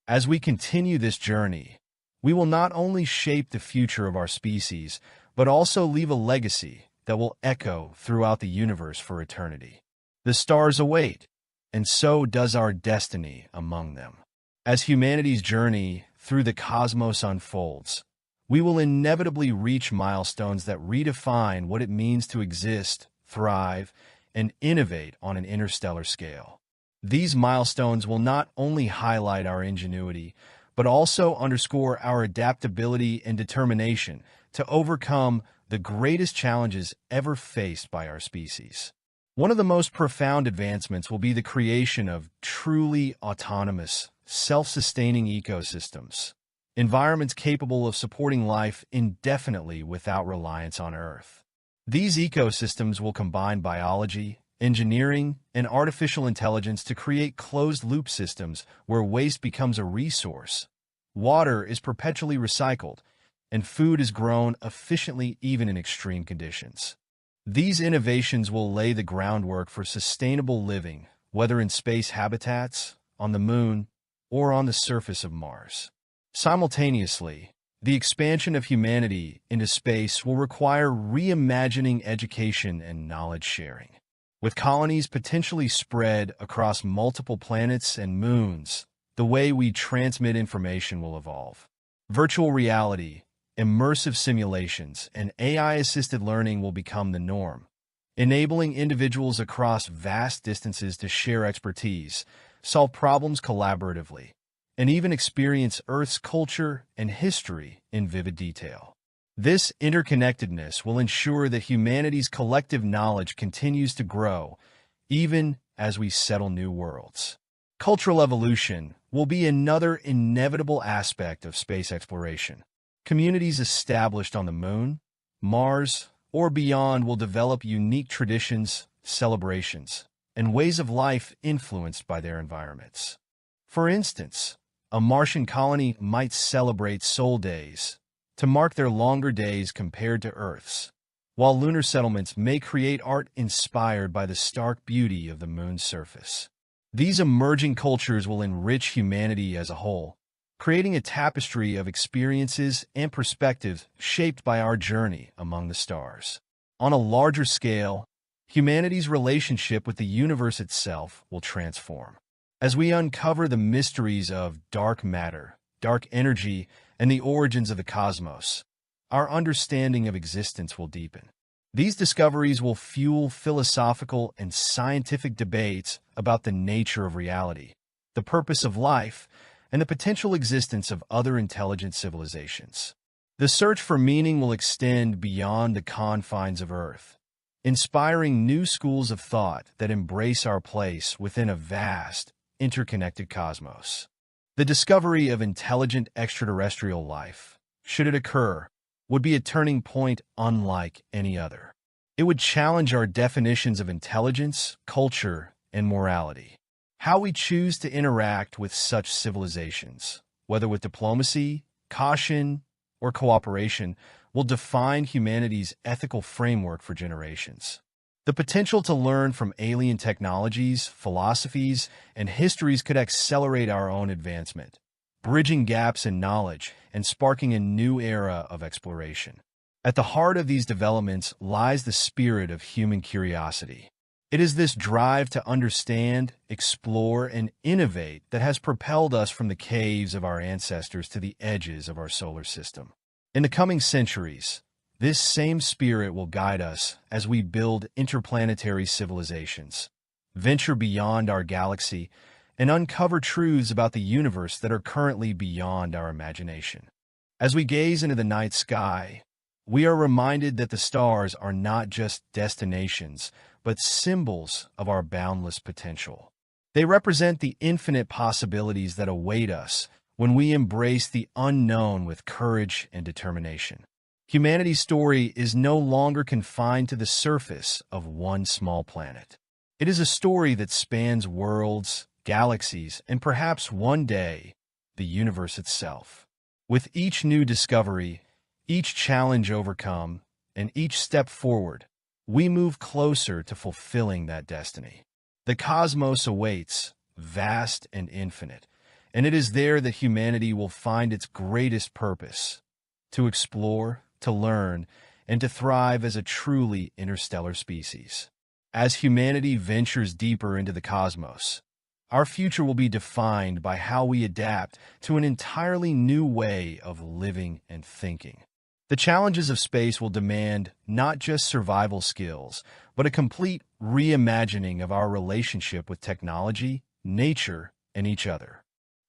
A: As we continue this journey, we will not only shape the future of our species, but also leave a legacy that will echo throughout the universe for eternity. The stars await, and so does our destiny among them. As humanity's journey through the cosmos unfolds, we will inevitably reach milestones that redefine what it means to exist, thrive, and innovate on an interstellar scale. These milestones will not only highlight our ingenuity, but also underscore our adaptability and determination to overcome the greatest challenges ever faced by our species. One of the most profound advancements will be the creation of truly autonomous, self-sustaining ecosystems, environments capable of supporting life indefinitely without reliance on Earth. These ecosystems will combine biology, engineering, and artificial intelligence to create closed-loop systems where waste becomes a resource, water is perpetually recycled, and food is grown efficiently even in extreme conditions. These innovations will lay the groundwork for sustainable living, whether in space habitats, on the Moon, or on the surface of Mars. Simultaneously, the expansion of humanity into space will require reimagining education and knowledge sharing. With colonies potentially spread across multiple planets and moons, the way we transmit information will evolve. Virtual reality, immersive simulations, and AI-assisted learning will become the norm, enabling individuals across vast distances to share expertise, solve problems collaboratively, and even experience Earth's culture and history in vivid detail. This interconnectedness will ensure that humanity's collective knowledge continues to grow, even as we settle new worlds. Cultural evolution will be another inevitable aspect of space exploration. Communities established on the Moon, Mars, or beyond will develop unique traditions, celebrations, and ways of life influenced by their environments. For instance, a Martian colony might celebrate Sol Days to mark their longer days compared to Earth's, while lunar settlements may create art inspired by the stark beauty of the Moon's surface. These emerging cultures will enrich humanity as a whole, creating a tapestry of experiences and perspectives shaped by our journey among the stars. On a larger scale, humanity's relationship with the universe itself will transform. As we uncover the mysteries of dark matter, dark energy, and the origins of the cosmos, our understanding of existence will deepen. These discoveries will fuel philosophical and scientific debates about the nature of reality, the purpose of life, and the potential existence of other intelligent civilizations. The search for meaning will extend beyond the confines of Earth, inspiring new schools of thought that embrace our place within a vast, interconnected cosmos. The discovery of intelligent extraterrestrial life, should it occur, would be a turning point unlike any other. It would challenge our definitions of intelligence, culture, and morality. How we choose to interact with such civilizations, whether with diplomacy, caution, or cooperation, will define humanity's ethical framework for generations. The potential to learn from alien technologies, philosophies, and histories could accelerate our own advancement, bridging gaps in knowledge and sparking a new era of exploration. At the heart of these developments lies the spirit of human curiosity. It is this drive to understand, explore, and innovate that has propelled us from the caves of our ancestors to the edges of our solar system. In the coming centuries, this same spirit will guide us as we build interplanetary civilizations, venture beyond our galaxy, and uncover truths about the universe that are currently beyond our imagination. As we gaze into the night sky, we are reminded that the stars are not just destinations, but symbols of our boundless potential. They represent the infinite possibilities that await us when we embrace the unknown with courage and determination. Humanity's story is no longer confined to the surface of one small planet. It is a story that spans worlds, galaxies, and perhaps one day, the universe itself. With each new discovery, each challenge overcome, and each step forward, we move closer to fulfilling that destiny. The cosmos awaits, vast and infinite, and it is there that humanity will find its greatest purpose: to explore, to learn, and to thrive as a truly interstellar species. As humanity ventures deeper into the cosmos, our future will be defined by how we adapt to an entirely new way of living and thinking. The challenges of space will demand not just survival skills, but a complete reimagining of our relationship with technology, nature, and each other.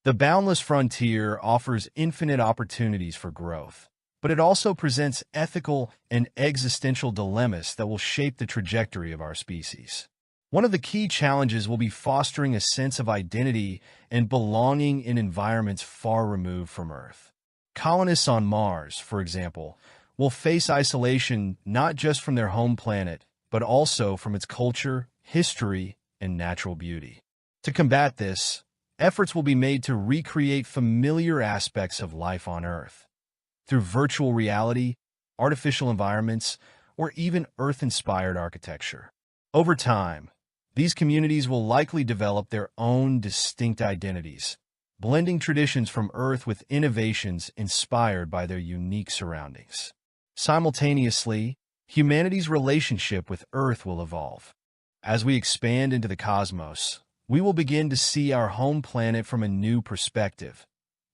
A: The boundless frontier offers infinite opportunities for growth, but it also presents ethical and existential dilemmas that will shape the trajectory of our species. One of the key challenges will be fostering a sense of identity and belonging in environments far removed from Earth. Colonists on Mars, for example, will face isolation not just from their home planet, but also from its culture, history, and natural beauty. To combat this, efforts will be made to recreate familiar aspects of life on Earth. Through virtual reality, artificial environments, or even Earth-inspired architecture. Over time, these communities will likely develop their own distinct identities, blending traditions from Earth with innovations inspired by their unique surroundings. Simultaneously, humanity's relationship with Earth will evolve. As we expand into the cosmos, we will begin to see our home planet from a new perspective,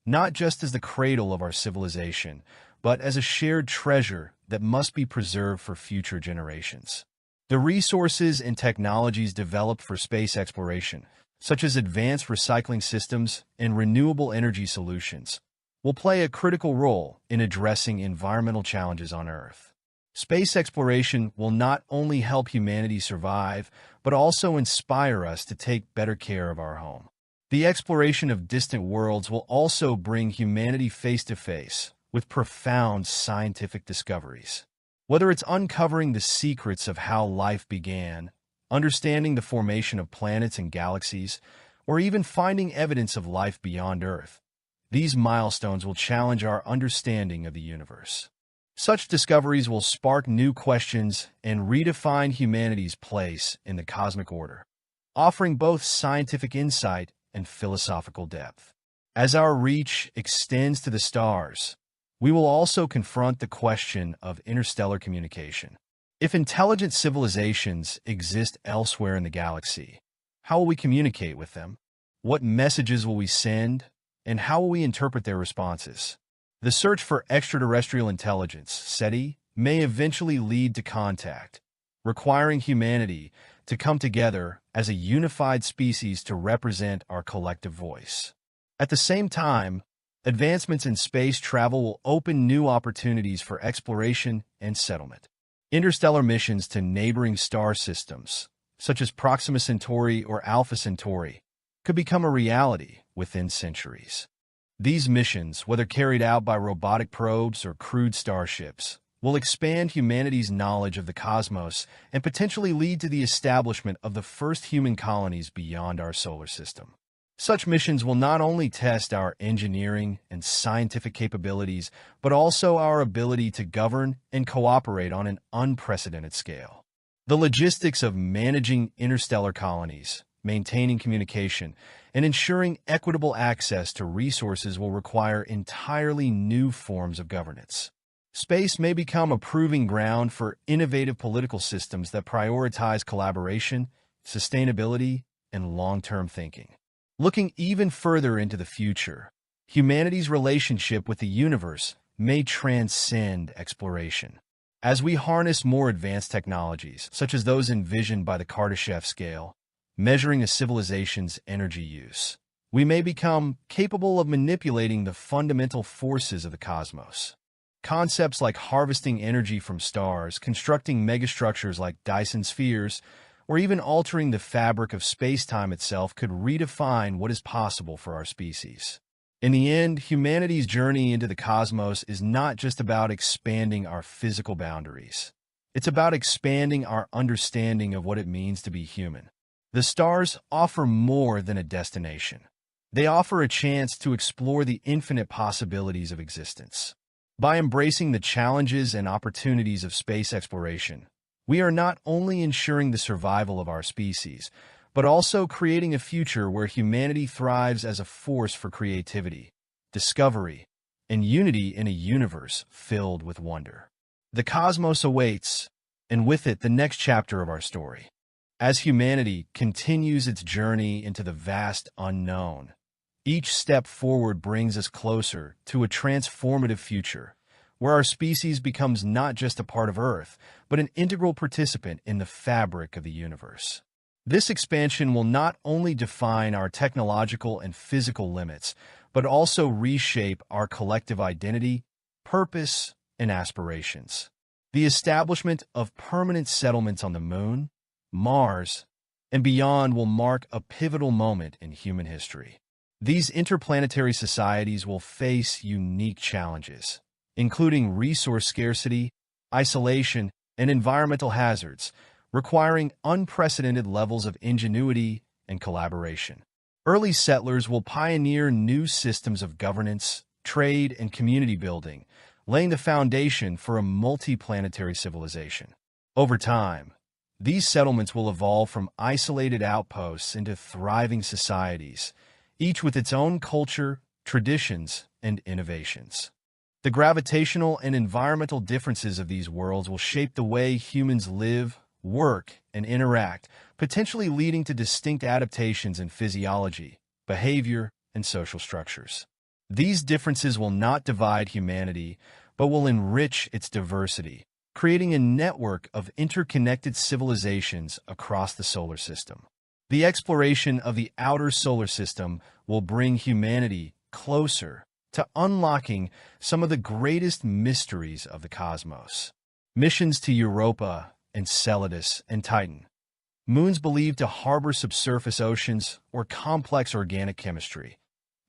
A: not just as the cradle of our civilization, but as a shared treasure that must be preserved for future generations. The resources and technologies developed for space exploration, such as advanced recycling systems and renewable energy solutions, will play a critical role in addressing environmental challenges on Earth. Space exploration will not only help humanity survive, but also inspire us to take better care of our home. The exploration of distant worlds will also bring humanity face-to-face with profound scientific discoveries. Whether it's uncovering the secrets of how life began, understanding the formation of planets and galaxies, or even finding evidence of life beyond Earth, these milestones will challenge our understanding of the universe. Such discoveries will spark new questions and redefine humanity's place in the cosmic order, offering both scientific insight and philosophical depth. As our reach extends to the stars, we will also confront the question of interstellar communication. If intelligent civilizations exist elsewhere in the galaxy, how will we communicate with them? What messages will we send? And how will we interpret their responses? The search for extraterrestrial intelligence, SETI, may eventually lead to contact, requiring humanity to come together as a unified species to represent our collective voice. At the same time, advancements in space travel will open new opportunities for exploration and settlement. Interstellar missions to neighboring star systems, such as Proxima Centauri or Alpha Centauri, could become a reality within centuries. These missions, whether carried out by robotic probes or crewed starships, will expand humanity's knowledge of the cosmos and potentially lead to the establishment of the first human colonies beyond our solar system. Such missions will not only test our engineering and scientific capabilities, but also our ability to govern and cooperate on an unprecedented scale. The logistics of managing interstellar colonies, maintaining communication, and ensuring equitable access to resources will require entirely new forms of governance. Space may become a proving ground for innovative political systems that prioritize collaboration, sustainability, and long-term thinking. Looking even further into the future, humanity's relationship with the universe may transcend exploration. As we harness more advanced technologies, such as those envisioned by the Kardashev scale, measuring a civilization's energy use, we may become capable of manipulating the fundamental forces of the cosmos. Concepts like harvesting energy from stars, constructing megastructures like Dyson spheres, or even altering the fabric of space-time itself could redefine what is possible for our species. In the end, humanity's journey into the cosmos is not just about expanding our physical boundaries. It's about expanding our understanding of what it means to be human. The stars offer more than a destination. They offer a chance to explore the infinite possibilities of existence. By embracing the challenges and opportunities of space exploration, we are not only ensuring the survival of our species, but also creating a future where humanity thrives as a force for creativity, discovery, and unity in a universe filled with wonder. The cosmos awaits, and with it the next chapter of our story. As humanity continues its journey into the vast unknown, each step forward brings us closer to a transformative future, where our species becomes not just a part of Earth, but an integral participant in the fabric of the universe. This expansion will not only define our technological and physical limits, but also reshape our collective identity, purpose, and aspirations. The establishment of permanent settlements on the Moon, Mars, and beyond will mark a pivotal moment in human history. These interplanetary societies will face unique challenges, including resource scarcity, isolation, and environmental hazards, requiring unprecedented levels of ingenuity and collaboration. Early settlers will pioneer new systems of governance, trade, and community building, laying the foundation for a multi-planetary civilization. Over time, these settlements will evolve from isolated outposts into thriving societies, each with its own culture, traditions, and innovations. The gravitational and environmental differences of these worlds will shape the way humans live, work, and interact, potentially leading to distinct adaptations in physiology, behavior, and social structures. These differences will not divide humanity, but will enrich its diversity, creating a network of interconnected civilizations across the solar system. The exploration of the outer solar system will bring humanity closer to unlocking some of the greatest mysteries of the cosmos. Missions to Europa, Enceladus, and Titan, moons believed to harbor subsurface oceans or complex organic chemistry,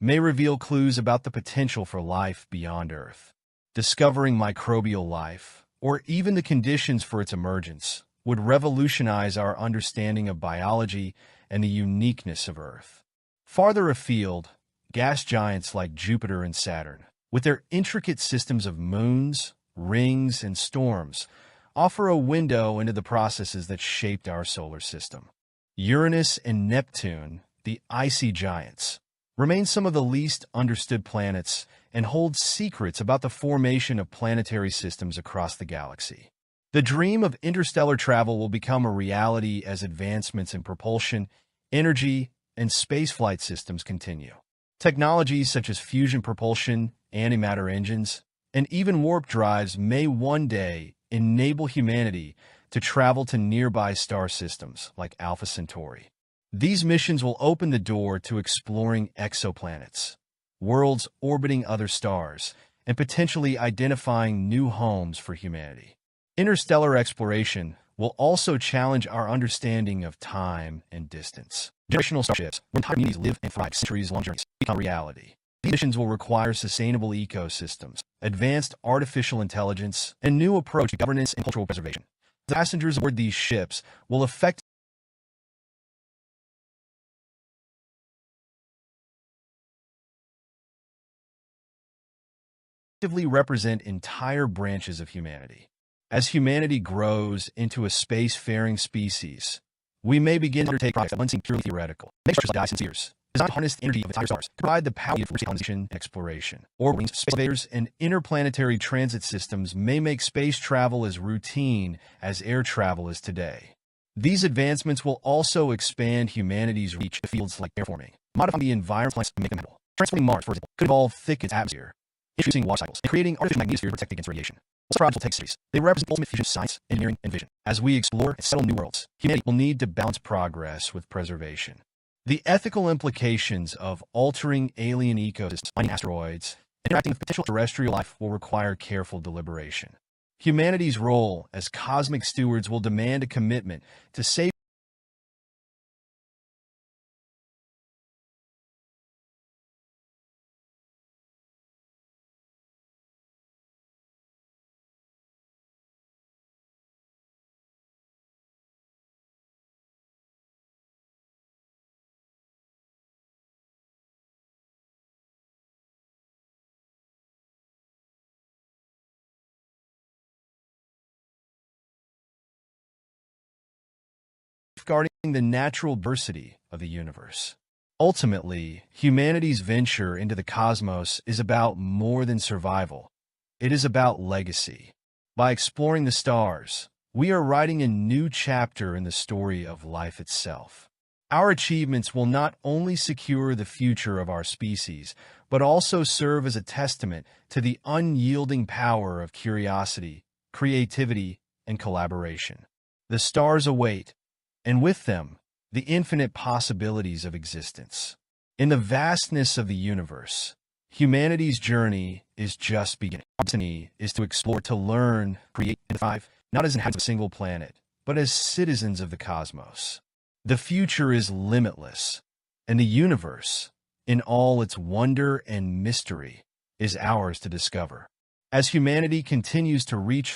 A: may reveal clues about the potential for life beyond Earth. Discovering microbial life, or even the conditions for its emergence, would revolutionize our understanding of biology and the uniqueness of Earth. Farther afield, gas giants like Jupiter and Saturn, with their intricate systems of moons, rings, and storms, offer a window into the processes that shaped our solar system. Uranus and Neptune, the icy giants, remain some of the least understood planets and hold secrets about the formation of planetary systems across the galaxy. The dream of interstellar travel will become a reality as advancements in propulsion, energy, and spaceflight systems continue. Technologies such as fusion propulsion, antimatter engines, and even warp drives may one day enable humanity to travel to nearby star systems like Alpha Centauri. These missions will open the door to exploring exoplanets, worlds orbiting other stars, and potentially identifying new homes for humanity. Interstellar exploration will also challenge our understanding of time and distance. Generational starships, where entire communities live and thrive centuries-long journeys, become reality. These missions will require sustainable ecosystems, advanced artificial intelligence, and a new approach to governance and cultural preservation. The passengers aboard these ships will affect collectively represent entire branches of humanity. As humanity grows into a space-faring species, we may begin to undertake projects that once seemed purely theoretical. Next, like Dyson Spheres, designed to harness the energy of entire stars, to provide the power for colonization and exploration. Orbitings, space elevators, and interplanetary transit systems may make space travel as routine as air travel is today. These advancements will also expand humanity's reach to fields like terraforming, modifying the environment to make them habitable. Transforming Mars, for example, could involve thick its atmosphere, introducing water cycles, and creating artificial magnetosphere to protect against radiation. These projects will take centuries. They represent the ultimate fusion of science, engineering, and vision. As we explore and settle new worlds, humanity will need to balance progress with preservation. The ethical implications of altering alien ecosystems, mining asteroids, and interacting with potential terrestrial life will require careful deliberation. Humanity's role as cosmic stewards will demand a commitment to safeguarding the natural diversity of the universe. Ultimately, humanity's venture into the cosmos is about more than survival. It is about legacy. By exploring the stars, we are writing a new chapter in the story of life itself. Our achievements will not only secure the future of our species, but also serve as a testament to the unyielding power of curiosity, creativity, and collaboration. The stars await, and with them, the infinite possibilities of existence. In the vastness of the universe, humanity's journey is just beginning. Our destiny is to explore, to learn, create, and thrive, not as inhabitants of a single planet, but as citizens of the cosmos. The future is limitless, and the universe, in all its wonder and mystery, is ours to discover. As humanity continues to reach